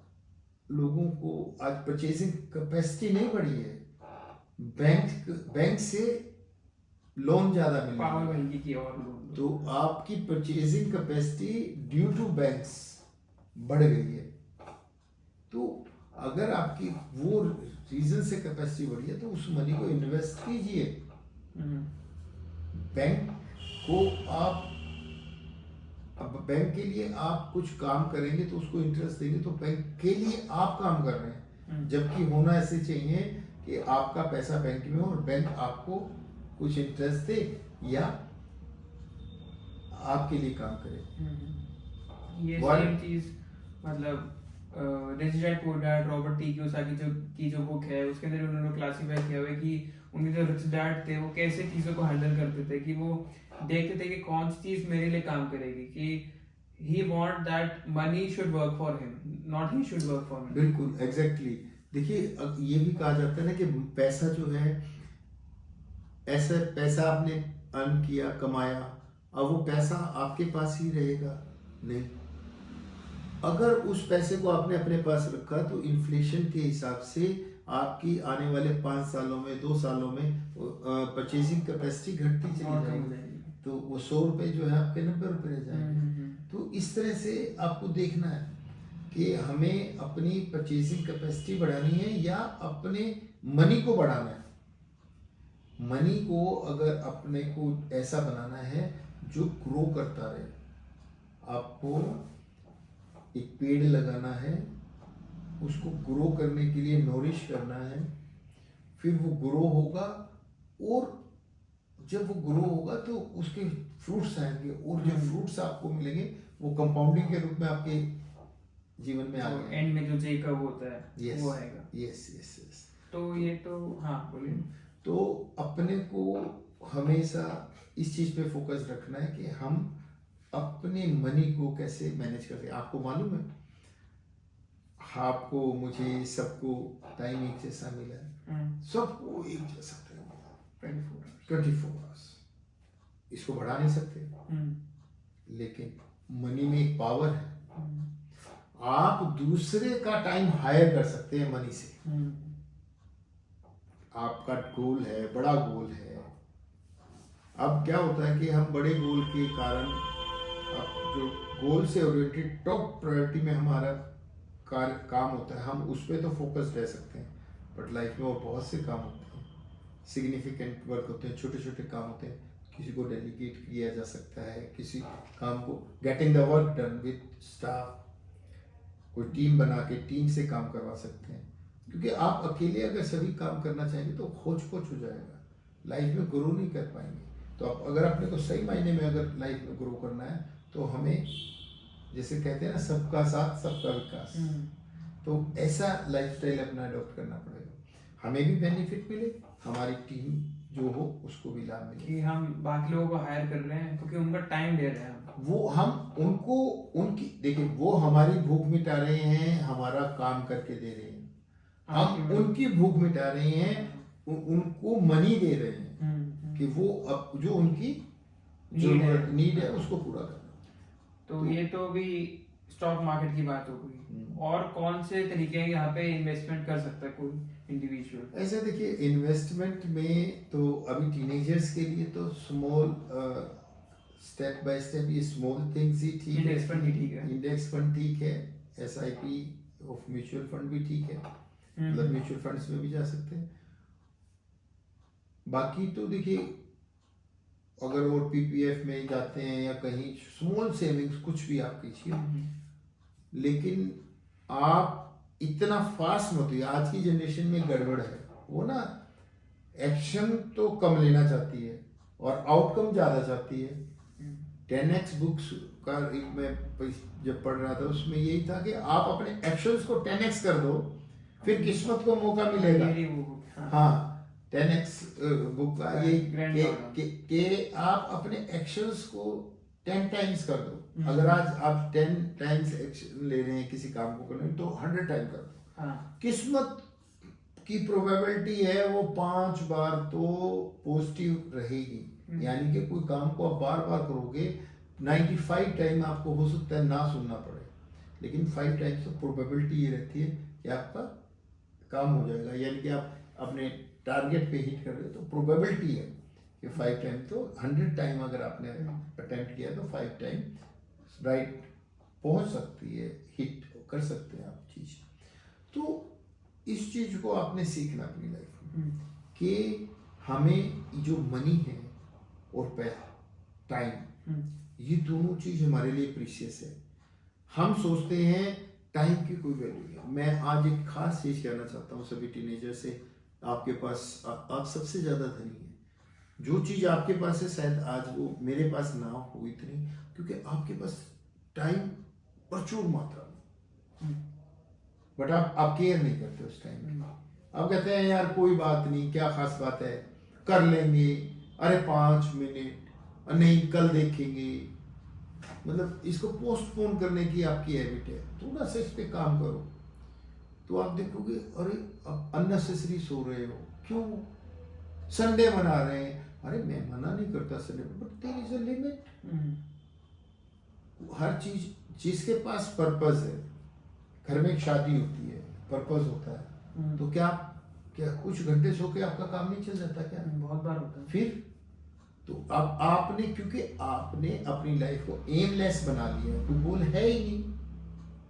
S2: लोगों को आज परचेसिंग कैपेसिटी नहीं बढ़ी है, बैंक से लोन ज्यादा
S1: पावर
S2: मिलेगा,
S1: बैंक की और लोन
S2: तो आपकी purchasing capacity due to banks बढ़ गई है। तो अगर आपकी वो रीजन से कैपेसिटी बढ़ी है तो उस मनी को इन्वेस्ट कीजिए। बैंक को आप, अब बैंक के लिए आप कुछ काम करेंगे तो उसको इंटरेस्ट देंगे, तो बैंक के लिए आप काम कर रहे हैं, जबकि होना ऐसे चाहिए कि आपका पैसा बैंक में हो और बैंक आपको कुछ इंटरेस्ट दे या आपके लिए काम करे।
S1: ये सेम चीज मतलब rich dad poor dad Robert T Kiyosaki जो बुक है उसके अंदर उन्होंने क्लासिफाई किया हुआ है कि उनके जो रिच डैड थे वो कैसे चीजों को हैंडल करते थे, कि वो देखते थे कि कौन सी चीज मेरे लिए काम करेगी, कि he want that money should work for him, not he should work for me।
S2: बिल्कुल एग्जैक्टली देखिए, अब ये भी कहा जाता है ना कि पैसा जो है, ऐसा पैसा आपने अर्न किया, कमाया, अब वो पैसा आपके पास ही रहेगा नहीं। अगर उस पैसे को आपने अपने पास रखा तो इन्फ्लेशन के हिसाब से आपकी आने वाले 5 सालों में 2 सालों में परचेजिंग कैपेसिटी घटती चली जाएगी, तो वो 100 रुपए जो है आपके 90 रुपए रह जाएंगे। तो इस तरह से आपको देखना है कि हमें अपनी परचेजिंग कैपेसिटी बढ़ानी है या अपने मनी को बढ़ाना है। मनी को अगर अपने को ऐसा बनाना है जो ग्रो करता रहे, आपको एक पेड़ लगाना है, उसको ग्रो करने के लिए नोरिश करना है, फिर वो ग्रो होगा, और जब वो ग्रो होगा तो उसके फ्रूट्स आएंगे, और जब फ्रूट्स आपको मिलेंगे वो कंपाउंडिंग के रूप में आपके जीवन में आएंगे।
S1: एंड में जो जेकब होता है
S2: yes,
S1: वो आएगा।
S2: Yes yes yes.
S1: तो ये तो हाँ बोलिए।
S2: तो अपने को हमेशा इस चीज पे फोकस रखना है कि हम अपने मनी को कैसे मैनेज करते हैं। आपको मालूम है, आपको, मुझे, सबको टाइम एक जैसा मिला है, सबको एक जैसा टाइम मिला, 24 आवर्स। इसको बढ़ा नहीं सकते, लेकिन मनी में एक पावर है, आप दूसरे का टाइम हायर कर सकते हैं मनी से। आपका गोल है, बड़ा गोल है। अब क्या होता है कि हम बड़े गोल के कारण, अब जो गोल से ओरिएंटेड टॉप प्रायोरिटी में हमारा काम होता है, हम उस पर तो फोकस रह सकते हैं, बट लाइफ में और बहुत से काम होते हैं, सिग्निफिकेंट वर्क होते हैं, छोटे छोटे काम होते हैं, किसी को डेलीगेट किया जा सकता है, किसी काम को getting the work done with staff, कोई टीम बना के टीम से काम करवा सकते हैं, क्योंकि आप अकेले अगर सभी काम करना चाहेंगे तो खोच खोच हो जाएगा, लाइफ में ग्रो नहीं कर पाएंगे। तो आप अगर अपने को सही मायने में अगर लाइफ में ग्रो करना है तो हमें, जैसे कहते हैं ना, सबका साथ सबका विकास, तो ऐसा लाइफस्टाइल अपना अडॉप्ट करना पड़ेगा। हमें भी बेनिफिट मिले, हमारी टीम जो हो उसको भी लाभ मिले,
S1: कि हम बाकी लोगों को हायर कर रहे हैं क्योंकि उनका टाइम दे रहे हैं,
S2: वो हम उनको, उनकी, देखिए, वो हमारी भूख मिटा रहे हैं, हमारा काम करके दे रहे हैं, हम उनकी भूख मिटा रहे हैं, उनको मनी दे रहे हैं कि वो अब जो उनकी जरूरत नीड है उसको पूरा करना।
S1: तो ये तो भी स्टॉक मार्केट की बात हो गई। और कौन से तरीके हैं यहाँ पे इन्वेस्टमेंट कर सकता है कोई इंडिविजुअल?
S2: ऐसे देखिए, इन्वेस्टमेंट में तो अभी टीनेजर्स के लिए तो स्मॉल स्टेप बाय स्टेप, ये स्मॉल थिंग्स ही ठीक है।
S1: इंडेक्स फंड ही ठीक है,
S2: इंडेक्स फंड ठीक है, एसआईपी ऑफ म्यूचुअल फंड भी ठीक है, मतलब म्यूचुअल फंड्स में भी जा सकते हैं। बाकी तो देखिए, अगर वो पीपीएफ में जाते हैं या कहीं स्मॉल सेविंग्स कुछ भी आप कीजिए, लेकिन आप इतना फास्ट मत होइए। आज की जनरेशन में गड़बड़ है, वो ना एक्शन तो कम लेना चाहती है और आउटकम ज्यादा चाहती है। 10x बुक्स का एक मैं जब पढ़ रहा था, उसमें यही था कि आप अपने एक्शंस को 10x कर दो, फिर किस्मत को मौका मिलेगा। हाँ, 10x बुक का ये कि आप अपने एक्शंस को 10 टाइम्स कर दो। अगर आज आप 10 टाइम्स एक्शन ले रहे हैं किसी काम को करने में, तो 100 टाइम कर दो। किस्मत की प्रोबेबिलिटी है वो 5 बार तो पॉजिटिव रहेगी, यानी कि कोई काम को आप बार बार करोगे, 95 टाइम आपको हो सकता है ना सुनना पड़े, लेकिन 5 टाइम्स तो प्रोबेबिलिटी ये रहती है कि आपका काम हो जाएगा, यानी कि आप अपने टारगेट पे हिट कर रहे हो, तो प्रोबेबिलिटी है। कि 5 टाइम तो 100 टाइम अगर आपने अटेम्प्ट किया तो 5 टाइम राइट पहुंच सकती है, हिट कर सकते हैं आप चीज़। तो इस चीज़ को आपने सीखना अपनी लाइफ में कि हमें जो मनी है और टाइम, ये दोनों चीज़ हमारे लिए प्रीशियस है। हम सोचते हैं टाइम की कोई वैल्यू है। मैं आज एक खास चीज़ कहना चाहता हूँ सभी टीनेजर से, आपके पास आप सबसे ज़्यादा धनी हैं। जो चीज़ आपके पास है शायद आज वो मेरे पास ना हो इतनी, क्योंकि आपके पास टाइम प्रचुर मात्रा में, बट आप केयर नहीं करते उस टाइम में। आप कहते हैं यार कोई बात नहीं, क्या खास बात है, कर लेंगे, अरे 5 मिनट, नहीं कल देखेंगे। मतलब इसको पोस्टपोन करने की आपकी हैबिट है। थोड़ा सा इस पे काम करो तो आप देखोगे अरे आप अननेसेसरी सो रहे हो, क्यों? संडे मना रहे हैं, अरे मैं मना नहीं करता Sunday, but there is a limit. हर चीज जिसके पास पर्पस है, घर में एक शादी होती है, पर्पस होता है, तो क्या कुछ घंटे सो के आपका काम नहीं चल जाता क्या?
S1: बहुत बार होता है।
S2: फिर तो अब आपने, क्योंकि आपने अपनी लाइफ को एमलेस बना लिया है, कोई गोल है ही नहीं,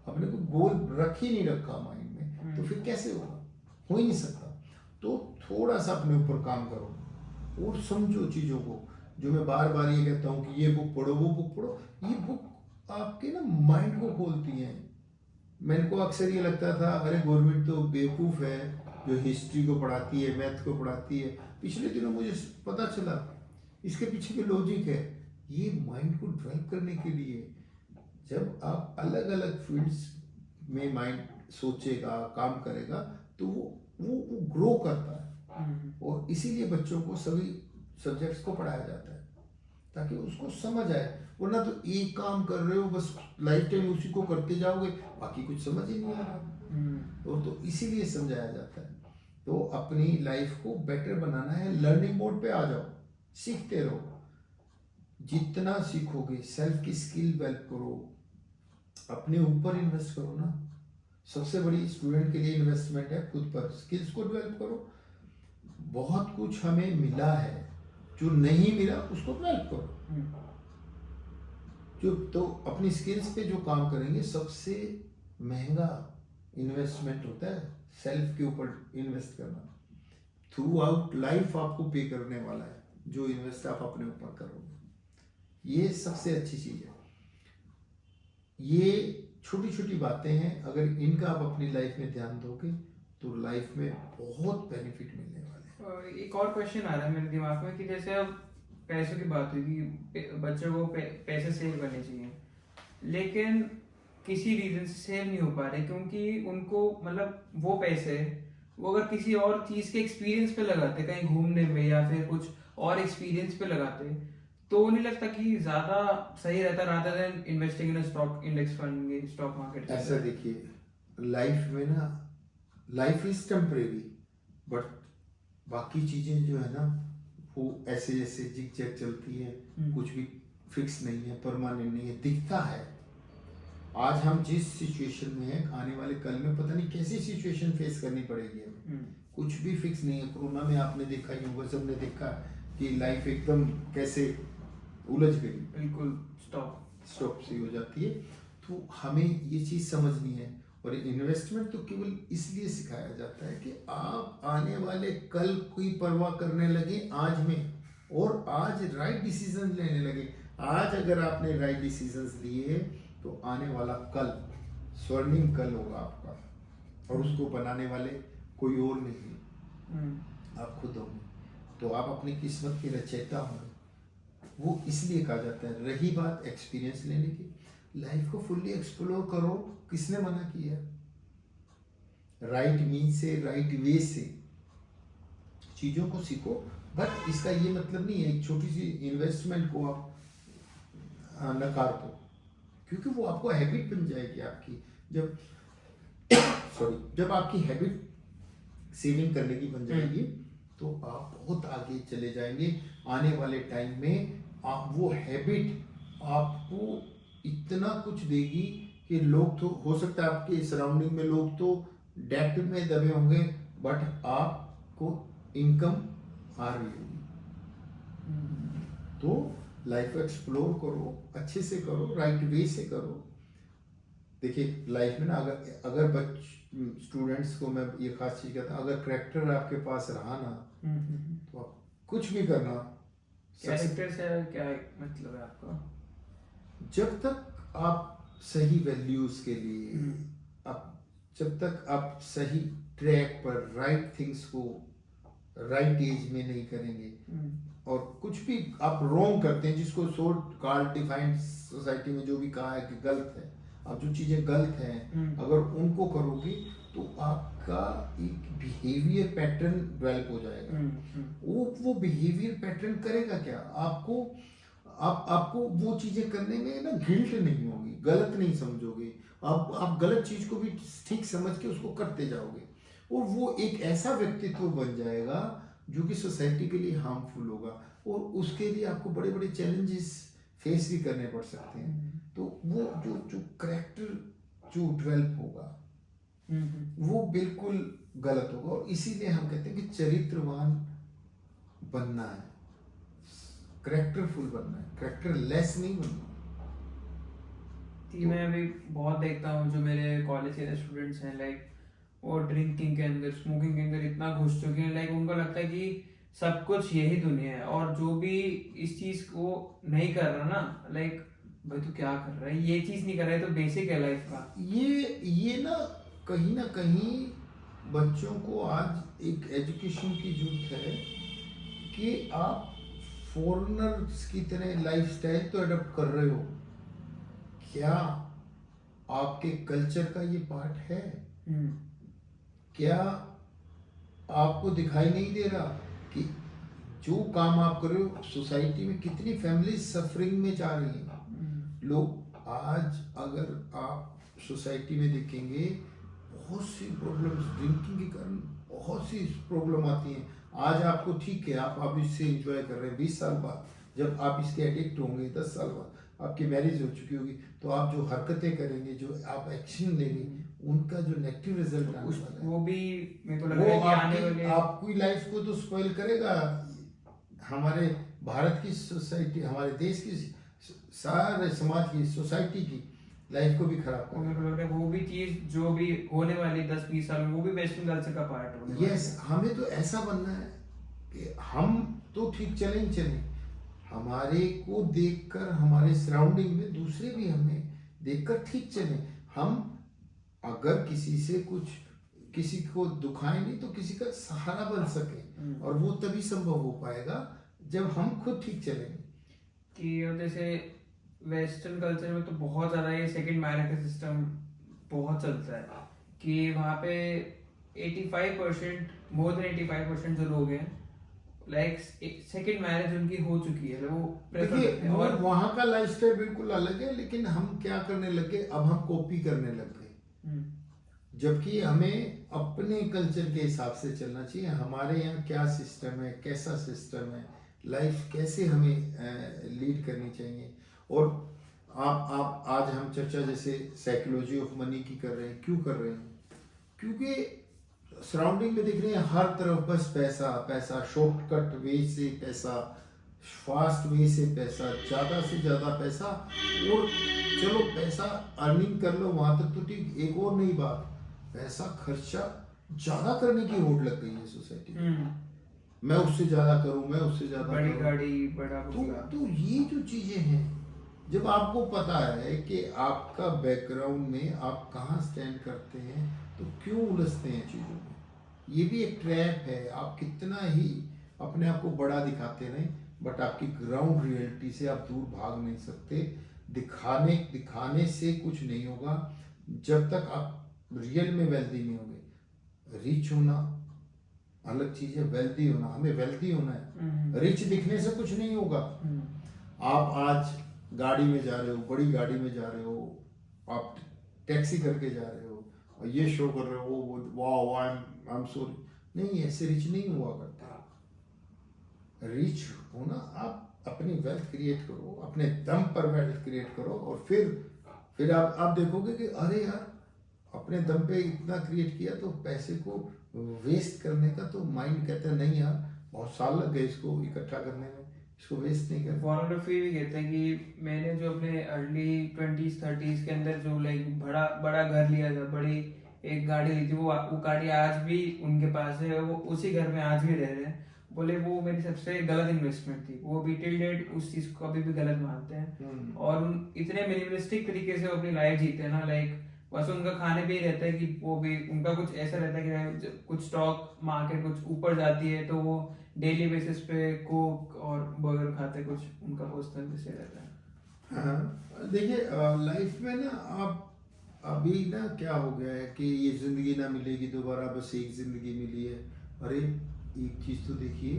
S2: आपने कोई गोल रख ही नहीं रखा माइंड में, तो फिर कैसे होगा? हो ही नहीं सकता। तो थोड़ा सा अपने ऊपर काम करो और समझो चीज़ों को। जो मैं बार बार ये कहता हूँ कि ये बुक पढ़ो, वो बुक पढ़ो, ये बुक आपके ना माइंड को खोलती हैं। मेरे को अक्सर ये लगता था अरे गवर्नमेंट तो बेवकूफ़ है जो हिस्ट्री को पढ़ाती है, मैथ को पढ़ाती है। पिछले दिनों मुझे पता चला इसके पीछे भी लॉजिक है। ये माइंड को डेवलप करने के लिए, जब आप अलग अलग फील्ड्स में माइंड सोचेगा, काम करेगा, तो वो ग्रो करता है। और इसीलिए बच्चों को सभी सब्जेक्ट्स को पढ़ाया जाता है ताकि उसको समझ आए। वरना तो एक काम कर रहे हो बस लाइफ टाइम उसी को करते जाओगे, बाकी कुछ समझ ही नहीं आ रहा। और तो इसीलिए समझाया जाता है। तो अपनी लाइफ को बेटर बनाना है, लर्निंग मोड पे आ जाओ, सीखते रहो। जितना सीखोगे, सेल्फ की स्किल डेवलप करो, अपने ऊपर इन्वेस्ट करो ना। सबसे बड़ी स्टूडेंट के लिए इन्वेस्टमेंट है खुद पर। स्किल्स को डेवलप करो। बहुत कुछ हमें मिला है, जो नहीं मिला उसको डेवलप करो। जो तो अपनी स्किल्स पे जो काम करेंगे, सबसे महंगा इन्वेस्टमेंट होता है सेल्फ के ऊपर इन्वेस्ट करना। थ्रू आउट लाइफ आपको पे करने वाला है जो इन्वेस्ट आप अपने ऊपर करोगे। ये सबसे अच्छी चीज है। ये छोटी छोटी बातें हैं, अगर इनका आप अपनी लाइफ में ध्यान दोगे तो लाइफ में बहुत बेनिफिट मिलने वाले हैं।
S1: एक और क्वेश्चन आ रहा है मेरे दिमाग में कि जैसे अब पैसों की बात हुई कि बच्चों को पैसे सेव करने चाहिए, लेकिन किसी रीजन से सेव नहीं हो पा रहे क्योंकि उनको मतलब वो पैसे वो अगर किसी और चीज के एक्सपीरियंस पे लगाते, कहीं घूमने में या फिर कुछ और एक्सपीरियंस पे लगाते, तो नहीं लगता कि ज्यादा सही रहता rather than investing in stock index fund, stock market.
S2: ऐसा देखिए, लाइफ में ना, लाइफ इज टेम्परेरी, बट बाकी चीजें जो है ना वो ऐसे जैसे जिग जैग चलती है। कुछ भी फिक्स नहीं है, परमानेंट नहीं है, दिखता है। आज हम जिस सिचुएशन में हैं, आने वाले कल में पता नहीं कैसी सिचुएशन फेस करनी पड़ेगी हमें। कुछ भी फिक्स नहीं है। कोरोना में आपने देखा ही होगा, सबने देखा कि लाइफ एकदम कैसे उलझ गई,
S1: बिल्कुल स्टॉप
S2: सी हो जाती है। तो हमें ये चीज समझनी है। और इन्वेस्टमेंट तो केवल इसलिए सिखाया जाता है कि आप आने वाले कल की परवाह करने लगे आज में, और आज राइट डिसीजन लेने लगे। आज अगर आपने राइट डिसीजंस लिए तो आने वाला कल स्वर्णिम कल होगा आपका, और उसको बनाने वाले कोई और नहीं है, आप खुद होंगे। तो आप अपनी किस्मत के रचयिता होंगे। वो इसलिए कहा जाता है। रही बात एक्सपीरियंस लेने की, लाइफ को फुल्ली एक्सप्लोर करो। किसने मना किया? राइट मीन से, राइट वे से चीजों को सीखो। बट इसका ये मतलब नहीं है एक छोटी सी इन्वेस्टमेंट को आप नकार दो, क्योंकि वो आपको हैबिट बन जाएगी आपकी। जब आपकी हैबिट सेविंग करने की बन जाएगी तो आप बहुत आगे चले जाएंगे। आने वाले टाइम में आप वो हैबिट आपको इतना कुछ देगी कि लोग तो हो सकता है आपके सराउंडिंग में लोग तो डेट में दबे होंगे, बट आपको इनकम आ रही होगी। तो लाइफ को एक्सप्लोर करो, अच्छे से करो, राइट वे से करो। देखिए लाइफ में ना अगर स्टूडेंट्स को मैं ये खास चीज कहता हूँ, अगर करेक्टर आपके पास रहा ना तो आप कुछ भी करना।
S1: कैरेक्टर से क्या मतलब है आपका?
S2: जब तक आप सही वैल्यूज के लिए आप जब तक आप सही ट्रैक पर राइट थिंग्स को राइट एज में नहीं करेंगे, और कुछ भी आप रॉन्ग करते हैं, जिसको सो कॉल्ड डिफाइंड सोसाइटी में जो भी कहा है कि गलत है, आप जो चीजें गलत हैं अगर उनको करोगे तो आपका एक बिहेवियर पैटर्न डेवलप हो जाएगा। वो बिहेवियर पैटर्न करेगा क्या, आपको वो चीजें करने में ना गिल्ट नहीं होगी, गलत नहीं समझोगे, आप गलत चीज को भी ठीक समझ के उसको करते जाओगे, और वो एक ऐसा व्यक्तित्व बन जाएगा जो कि सोसाइटी के लिए हार्मफुल होगा, और उसके लिए आपको बड़े बड़े चैलेंजेस फेस भी करने पड़ सकते हैं। तो वो जो करेक्टर जो डेवलप होगा वो बिल्कुल गलत होगा, और इसीलिए हम कहते हैं कि चरित्रवान बनना है, करेक्टरफुल बनना है, करेक्टर लेस नहीं बनना।
S1: मैं अभी बहुत देखता हूँ जो मेरे कॉलेज के स्टूडेंट्स हैं, लाइक वो ड्रिंकिंग के अंदर, स्मोकिंग के अंदर इतना घुस चुके हैं, लाइक उनको लगता है कि सब कुछ यही दुनिया है, और जो भी इस चीज को नहीं कर रहा ना, लाइक भाई तू क्या कर रहा है, ये चीज नहीं कर रहा है तो बेसिक है लाइफ का।
S2: ये ना कहीं बच्चों को आज एक एजुकेशन की जरूरत है कि आप फॉरेनर्स की तरह लाइफस्टाइल तो अडॉप्ट कर रहे हो, क्या आपके कल्चर का ये पार्ट है? क्या आपको दिखाई नहीं दे रहा कि जो काम आप कर रहे हो सोसाइटी में कितनी फैमिली सफरिंग में जा रही है? लोग आज अगर आप सोसाइटी में देखेंगे बहुत सी प्रॉब्लम्स ड्रिंकिंग के कारण बहुत सी प्रॉब्लम आती हैं। आज आपको ठीक है, आप इससे एंजॉय कर रहे हैं, 20 साल बाद जब आप इसके एडिक्ट होंगे, 10 साल बाद आपकी मैरिज हो चुकी होगी, तो आप जो हरकतें करेंगे, जो आप एक्शन लेंगे, उनका जो नेगेटिव रिजल्ट आने वाला है
S1: वो भी मेरे को लग रहा है कि आने वाले
S2: आपकी लाइफ को तो स्पॉइल करेगा। हमारे भारत की सोसाइटी, हमारे देश की सारे समाज की, सोसाइटी की लाइफ को भी खराब
S1: और मेरे को लग रहा है वो भी चीज जो भी होने वाली 10-20 साल में वो भी वेस्टर्न कल्चर का पार्ट होने वाला है।
S2: यस, हमें तो ऐसा बनना है कि हम तो ठीक चलें ही चलें, हमारे को देखकर हमारे सराउंडिंग में दूसरे भी हमें देखकर ठीक चलें। हम अगर किसी को दुखाएं नहीं तो किसी का सहारा बन सके, और वो तभी संभव हो पाएगा जब हम खुद ठीक चलेंगे।
S1: कि जैसे वेस्टर्न कल्चर में तो बहुत ज़्यादा ये सेकंड मैरिज का सिस्टम बहुत चलता है, कि वहाँ पे 85% मोर देन 85% जो लोग हैं लाइक सेकंड मैरिज उनकी हो चुकी है, वो प्रेफर करते हैं।
S2: और वहाँ का लाइफस्टाइल बिल्कुल अलग है, लेकिन हम क्या करने लगे, अब हम कॉपी करने लग गए, जबकि हमें अपने कल्चर के हिसाब से चलना चाहिए। हमारे यहाँ क्या सिस्टम है, कैसा सिस्टम है, लाइफ कैसे हमें लीड करनी चाहिए। और आप आज हम चर्चा जैसे साइकोलॉजी ऑफ मनी की कर रहे हैं, क्यों कर रहे हैं? क्योंकि सराउंडिंग में देख रहे हैं हर तरफ बस पैसा पैसा, शॉर्टकट वे से पैसा, फास्ट वे से पैसा, ज़्यादा से ज़्यादा पैसा, और चलो पैसा अर्निंग कर लो वहाँ तक तो ठीक, एक और नई बात, पैसा खर्चा ज़्यादा करने की होड़ लग गई है सोसाइटी में। मैं उससे ज़्यादा करूँ, मैं उससे ज़्यादा
S1: बड़ी गाड़ी, बड़ा
S2: तो ये जो चीज़ें हैं, जब आपको पता है कि आपका बैकग्राउंड में आप कहाँ स्टैंड करते हैं, तो क्यों उलझते हैं चीज़ों में? ये भी एक ट्रैप है। आप कितना ही अपने आप को बड़ा दिखाते रहें, बट आपकी ग्राउंड रियलिटी से आप दूर भाग नहीं सकते। दिखाने से कुछ नहीं होगा जब तक आप रियल में वेल्दी नहीं होंगे। रिच होना अलग चीज़ है, वेल्दी होना, हमें वेल्दी होना है। रिच दिखने से कुछ नहीं होगा। आप आज गाड़ी में जा रहे हो, बड़ी गाड़ी में जा रहे हो, आप टैक्सी करके जा रहे हो और ये शो कर रहे हो, वाह आई एम सॉरी, नहीं, ऐसे रिच नहीं हुआ करता। रिच होना, आप अपनी वेल्थ क्रिएट करो, अपने दम पर वेल्थ क्रिएट करो, और फिर आप देखोगे कि अरे यार अपने दम पे इतना क्रिएट किया, तो पैसे को वेस्ट करने का तो माइंड कहता है नहीं यार, बहुत साल लग गए इसको इकट्ठा करने में, इसको वेस्ट नहीं करना।
S1: वारन बफेट भी कहते हैं कि मैंने जो अपने अर्ली 20s 30s के अंदर जो लाइक बड़ा बड़ा घर लिया था, बड़ी एक गाड़ी ली थी, वो गाड़ी आज भी उनके पास है, वो उसी घर में आज भी रह रहे हैं। बोले वो मेरी सबसे गलत इन्वेस्टमेंट थी। वो भी टिल डेट उस चीज को अभी भी गलत मानते हैं और इतने मिनिमलिस्टिक तरीके से वो अपनी लाइफ जीते हैं ना, लाइक बस उनका खाने पे ही रहता है कि वो भी उनका कुछ ऐसा रहता है कि कुछ स्टॉक मार्केट कुछ ऊपर जाती है तो वो डेली बेसिस पे कोक और बर्गर खाते हैं, कुछ उनका पर्सनल जैसे रहता है।
S2: हाँ देखिए, लाइफ में ना आप अभी ना क्या हो गया है कि ये जिंदगी ना मिलेगी दोबारा, बस एक जिंदगी मिली है। अरे एक चीज तो देखिए,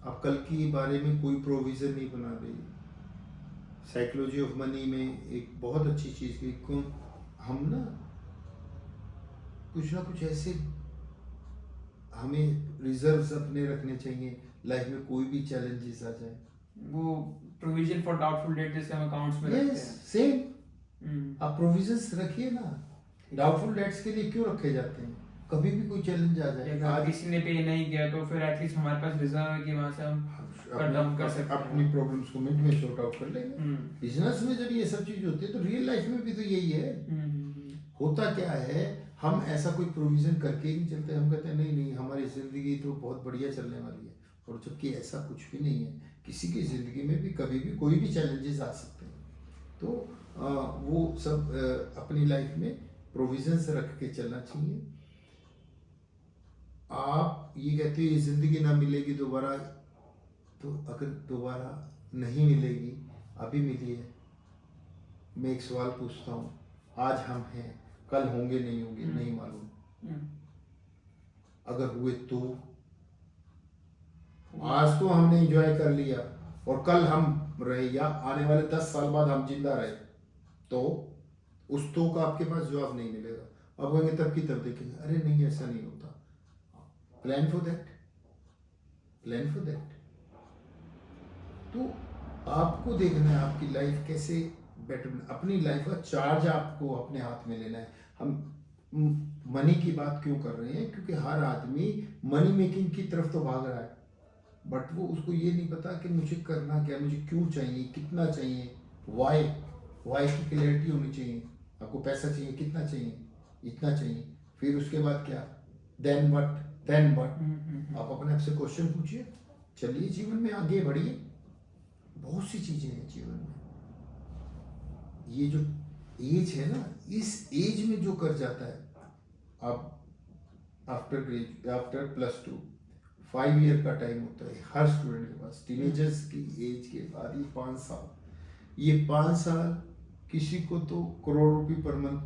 S2: आप कल के बारे में कोई प्रोविजन नहीं बना रही। साइकोलॉजी ऑफ मनी में एक बहुत अच्छी चीज की हम ना कुछ ऐसे हमें रिजर्व्स अपने रखने चाहिए, लाइफ में कोई भी चैलेंजेस आ जाए।
S1: वो प्रोविजन फॉर डाउटफुल डेट जैसे हम अकाउंट्स में रखते हैं।
S2: सेम आप प्रोविजंस रखिए ना। डाउटफुल डेट्स के लिए क्यों रखे जाते हैं? कभी भी कोई चैलेंज आ जाए,
S1: अगर किसी ने पे नहीं किया तो फिर एटलीस्ट हमारे पास रिजर्व है कि वहां से हम कट डाउन कर सकते हैं,
S2: अपनी प्रॉब्लम्स को मिनट में सॉर्ट आउट कर लेंगे। बिजनेस में जब ये सब चीज होती है तो रियल लाइफ में भी तो यही है। होता क्या है, हम ऐसा कोई प्रोविजन करके ही नहीं चलते। हम कहते हैं नहीं नहीं हमारी जिंदगी तो बहुत बढ़िया चलने वाली है, और जबकि ऐसा कुछ भी नहीं है। किसी की जिंदगी में भी कभी भी कोई भी चैलेंजेस आ सकते हैं। तो वो सब अपनी लाइफ में प्रोविजंस रख के चलना चाहिए। आप ये कहते हो ये जिंदगी ना मिलेगी दोबारा, तो अगर दोबारा नहीं मिलेगी, अभी मिली है। मैं एक सवाल पूछता हूँ, आज हम हैं, कल होंगे नहीं होंगे नहीं मालूम। अगर हुए तो आज तो हमने एंजॉय कर लिया और कल हम रहे या आने वाले 10 साल बाद हम जिंदा रहे, तो उस तो का आपके पास जवाब नहीं मिलेगा। अब कहेंगे तब की तब देखेंगे, अरे नहीं ऐसा नहीं होता। Plan for that, plan for that. तो आपको देखना है आपकी लाइफ कैसे बेटर, अपनी लाइफ का चार्ज आपको अपने हाथ में लेना है। हम मनी की बात क्यों कर रहे हैं? क्योंकि हर आदमी मनी मेकिंग की तरफ तो भाग रहा है, बट वो उसको ये नहीं पता कि मुझे करना क्या, मुझे क्यों चाहिए, कितना चाहिए, वाई की क्लैरिटी होनी चाहिए। आपको पैसा चाहिए, कितना चाहिए, इतना चाहिए, फिर उसके बाद क्या, देन व्हाट। आप अपने आप से क्वेश्चन पूछिए, चलिए जीवन में आगे बढ़िए। बहुत सी चीजें हैं जीवन में। ये जो एज है ना, इस एज में जो कर जाता है, अब आफ्टर +2 5 ईयर का टाइम होता है हर स्टूडेंट के पास। टीनेजर्स की एज के बाद ये 5 साल, ये 5 साल किसी को तो करोड़ रुपए पर मंथ,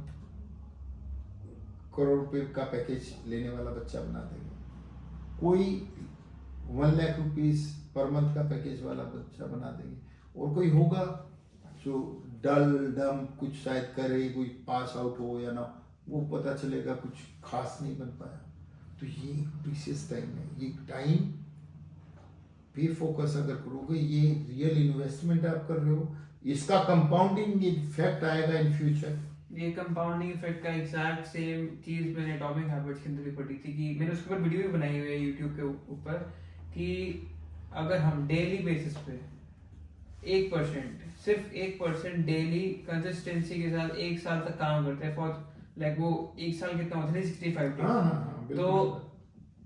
S2: करोड़ रुपए का पैकेज लेने वाला बच्चा बना देंगे। कोई 1 लाख रुपीस पर मंथ का पैकेज वाला बच्चा बना देंगे, और कोई होगा जो डल डम कुछ शायद करे, कोई पास आउट हो या ना, वो पता चलेगा कुछ खास नहीं बन पाया। तो ये प्रीशियस टाइम है, ये टाइम पे फोकस अगर करोगे, ये रियल इन्वेस्टमेंट आप कर रहे हो, इसका कंपाउंडिंग इफेक्ट आएगा इन फ्यूचर।
S1: ये कंपाउंडिंग इफेक्ट का एग्जैक्ट सेम चीज मैंने एटॉमिक हैबिट्स के अंदर भी पढ़ी थी कि मैंने उसके ऊपर वीडियो भी बनाई हुई है यूट्यूब के ऊपर, कि अगर हम डेली बेसिस पे 1%, सिर्फ 1% डेली कंसिस्टेंसी के साथ 1 साल तक काम करते हैं, फॉर लाइक वो 1 साल कितना होता है, 365 डेज। तो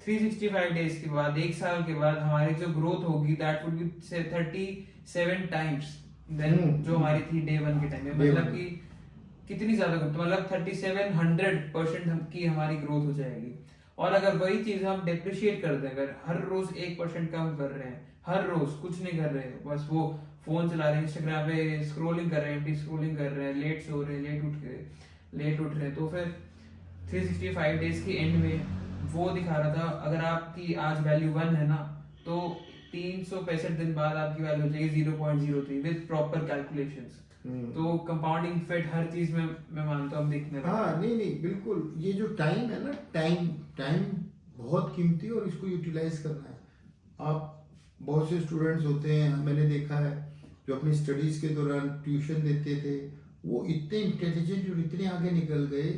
S1: 365 डेज के बाद 1 साल के बाद हमारी जो ग्रोथ होगी that would be 37 times than जो हमारी थी डे 1 के टाइम में। मतलब कि कितनी ज्यादा ग्रोथ, मतलब 3700% की हमारी ग्रोथ हो जाएगी। और अगर वही चीज हम डिप्रिशिएट कर दें, अगर हर रोज 1% कम कर रहे हैं, हर रोज कुछ नहीं कर रहे हैं, बस वो फोन चला रहे हैं, इंस्टाग्राम पे स्क्रॉलिंग कर रहे हैं, स्क्रॉलिंग कर रहे हैं, लेट सो रहे हैं, लेट उठ रहे हैं, तो फिर 365 डेज के एंड में वो दिखा रहा था, अगर आपकी आज वैल्यू 1 है ना, तो 365 दिन बाद आपकी वैल्यू हो जाएगी 0.03 विद प्रॉपर कैलकुलेशंस। तो कंपाउंडिंग इफेक्ट हर चीज में मैं मानता हूँ दिखने लगा।
S2: हाँ नहीं बिल्कुल, ये जो टाइम है ना, टाइम बहुत कीमती है और इसको यूटिलाइज करना है। आप बहुत से स्टूडेंट्स होते हैं, मैंने देखा है, जो अपनी स्टडीज के दौरान ट्यूशन देते थे, वो इतने इंटेलिजेंट और इतने आगे निकल गए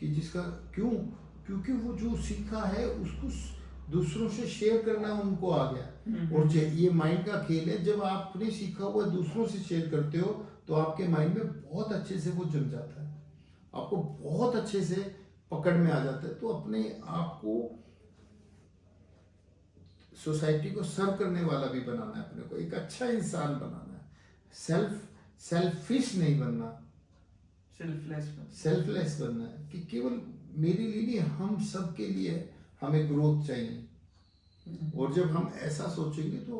S2: कि जिसका क्योंकि वो जो सीखा है उसको दूसरों से शेयर करना उनको आ गया। और ये माइंड का खेल है, जब आपने सीखा हुआ दूसरों से शेयर करते हो तो आपके माइंड में बहुत अच्छे से वो जम जाता है, आपको बहुत अच्छे से पकड़ में आ जाता है। तो अपने आप को सोसाइटी को सर्व करने वाला भी बनाना है, अपने को एक अच्छा इंसान बनाना है, सेल्फिश नहीं बनना, सेल्फलेस बनना है कि केवल मेरे लिए नहीं, हम सब के लिए हमें ग्रोथ चाहिए। और जब हम ऐसा सोचेंगे तो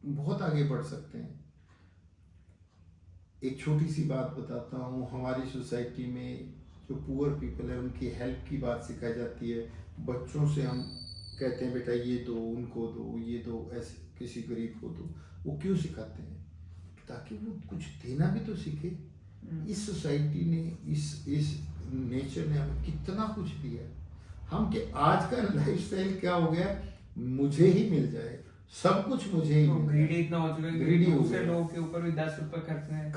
S2: बहुत आगे बढ़ सकते हैं। एक छोटी सी बात बताता हूँ, हमारी सोसाइटी में जो पुअर पीपल है उनकी हेल्प की बात सिखाई जाती है। बच्चों से हम कहते हैं बेटा ये दो, उनको दो, ये दो, ऐसे किसी गरीब को दो। वो क्यों सिखाते हैं? ताकि वो कुछ देना भी तो सीखे। इस सोसाइटी ने, इस नेचर ने हमें कितना कुछ दिया है। हम के आज का लाइफस्टाइल क्या हो गया, मुझे ही मिल जाए, सब कुछ मुझे ही मिल जाए।
S1: ग्रीडी इतना हो चुका है
S2: ग्रीडी हो
S1: दूसरे
S2: गया।
S1: लोगों के ऊपर भी 10 रुपए खर्चने हैं।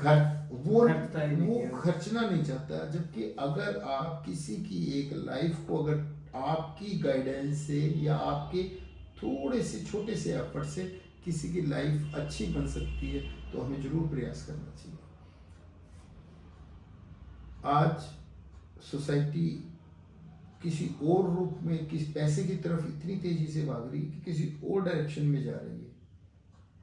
S2: वो
S1: नहीं
S2: खर्चना नहीं चाहता। जबकि अगर आप किसी की एक लाइफ को, अगर आपकी गाइडेंस से या आपके थोड़े से छोटे से एफर्ट से किसी की लाइफ अच्छी बन सकती है तो हमें जरूर प्रयास करना चाहिए। आज सोसाइटी किसी और रूप में, किसी पैसे की तरफ इतनी तेजी से भाग रही है कि किसी और डायरेक्शन में जा रही है।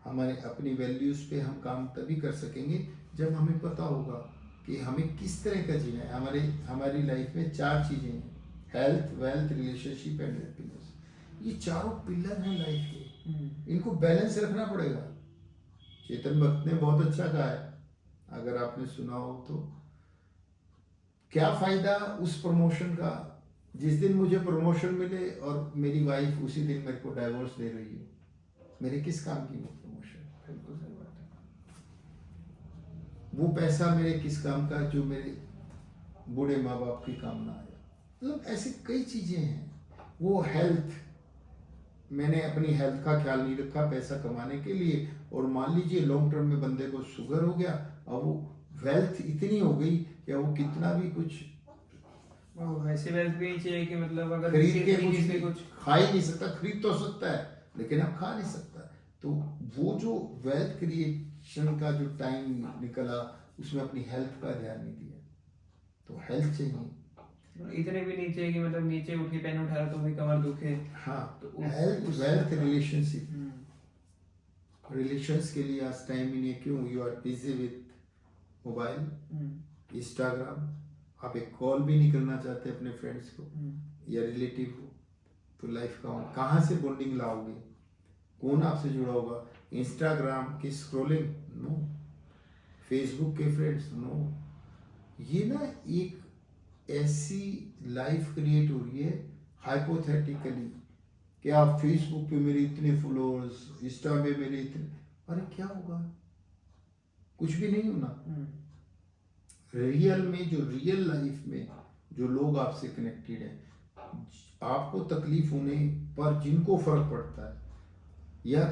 S2: हमारे अपनी वैल्यूज पे हम काम तभी कर सकेंगे जब हमें पता होगा कि हमें किस तरह का जीना है। हमारी लाइफ में 4 चीजें हैं, health, wealth, relationship and happiness. ये चारों पिलर हैं लाइफ के, इनको बैलेंस रखना पड़ेगा। चेतन भक्त ने बहुत अच्छा कहा है, अगर आपने सुना हो तो, क्या फायदा उस प्रमोशन का जिस दिन मुझे प्रमोशन मिले और मेरी वाइफ उसी दिन मेरे को डाइवोर्स दे रही हो, मेरे किस काम की वो प्रमोशन?
S1: बिल्कुल सही बात है।
S2: वो पैसा मेरे किस काम का जो मेरे बूढ़े माँ बाप की काम ना आया। मतलब ऐसी कई चीजें हैं। वो हेल्थ, मैंने अपनी हेल्थ का ख्याल नहीं रखा पैसा कमाने के लिए, और मान लीजिए लॉन्ग टर्म में बंदे को शुगर हो गया, और वो वेल्थ इतनी हो गई कि वो कितना भी कुछ
S1: वैसे वेल्थ भी नहीं चाहिए कि मतलब अगर
S2: खरीद
S1: किसी
S2: के
S1: तरीके से कुछ
S2: खा ही नहीं सकता। खरीद तो सकता है लेकिन अब खा नहीं सकता। तो वो जो वेल्थ क्रिएशन का जो टाइम निकला, उसमें अपनी हेल्थ का ध्यान नहीं दिया। तो हेल्थ चाहिए,
S1: इतने भी नहीं चाहिए कि मतलब नीचे उठ के पेन उठा रहा तो भी कमर दुखे।
S2: हाँ,
S1: तो
S2: हेल्थ, वेल्थ, रिलेशनशिप। रिलेशंस के लिए आज टाइम ही नहीं है। क्यों? You are busy with mobile, Instagram. आप एक कॉल भी नहीं करना चाहते अपने फ्रेंड्स को या रिलेटिव को, तो लाइफ का कहाँ से बॉन्डिंग लाओगे? कौन आपसे जुड़ा होगा? इंस्टाग्राम की स्क्रॉलिंग? नो। फेसबुक के फ्रेंड्स? नो। ये ना एक ऐसी लाइफ क्रिएट हो रही है हाइपोथेटिकली कि आप फेसबुक पे मेरे इतने फॉलोअर्स, इंस्टा पे मेरे इतने, अरे क्या होगा? कुछ भी नहीं होना। रियल में, जो रियल लाइफ में जो लोग आपसे कनेक्टेड है, आपको तकलीफ होने पर जिनको फर्क पड़ता है या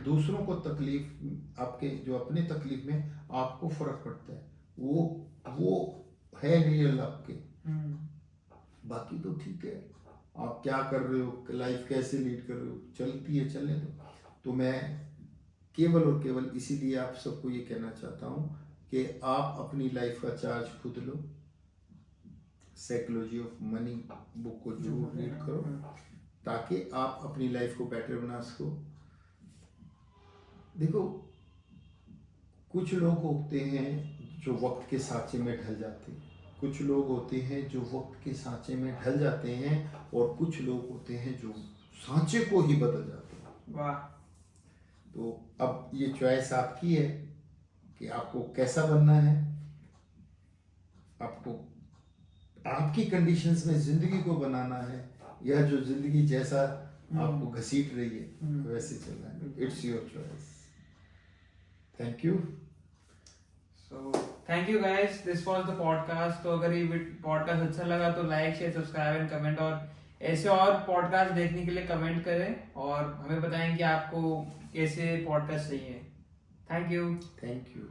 S2: दूसरों को तकलीफ, आपके जो अपने तकलीफ में आपको फर्क पड़ता है, वो है रियल आपके। बाकी तो ठीक है, आप क्या कर रहे हो, लाइफ कैसे लीड कर रहे हो, चलती है, चलने दो। तो मैं केवल और केवल इसीलिए आप सबको ये कहना चाहता हूँ कि आप अपनी लाइफ का चार्ज खुद लो। साइकोलॉजी ऑफ मनी बुक को जरूर रीड करो ताकि आप अपनी लाइफ को बेटर बना सको। देखो, कुछ लोग होते हैं जो वक्त के सांचे में ढल जाते हैं, कुछ लोग होते हैं जो वक्त के सांचे में ढल जाते हैं, और कुछ लोग होते हैं जो सांचे को ही बदल जाते हैं।
S1: वाह।
S2: तो अब ये चॉइस आपकी है कि आपको कैसा बनना है। आपको आपकी कंडीशंस में जिंदगी को बनाना है, या जो जिंदगी जैसा आपको घसीट रही है वैसे चलना है। It's your choice. Thank you.
S1: So thank you guys, this was the podcast. तो अगर ये पॉडकास्ट अच्छा लगा तो like, share, subscribe and comment, और ऐसे और पॉडकास्ट देखने के लिए कमेंट करें और हमें बताएं कि आपको कैसे पॉडकास्ट चाहिए। Thank you.
S2: Thank you.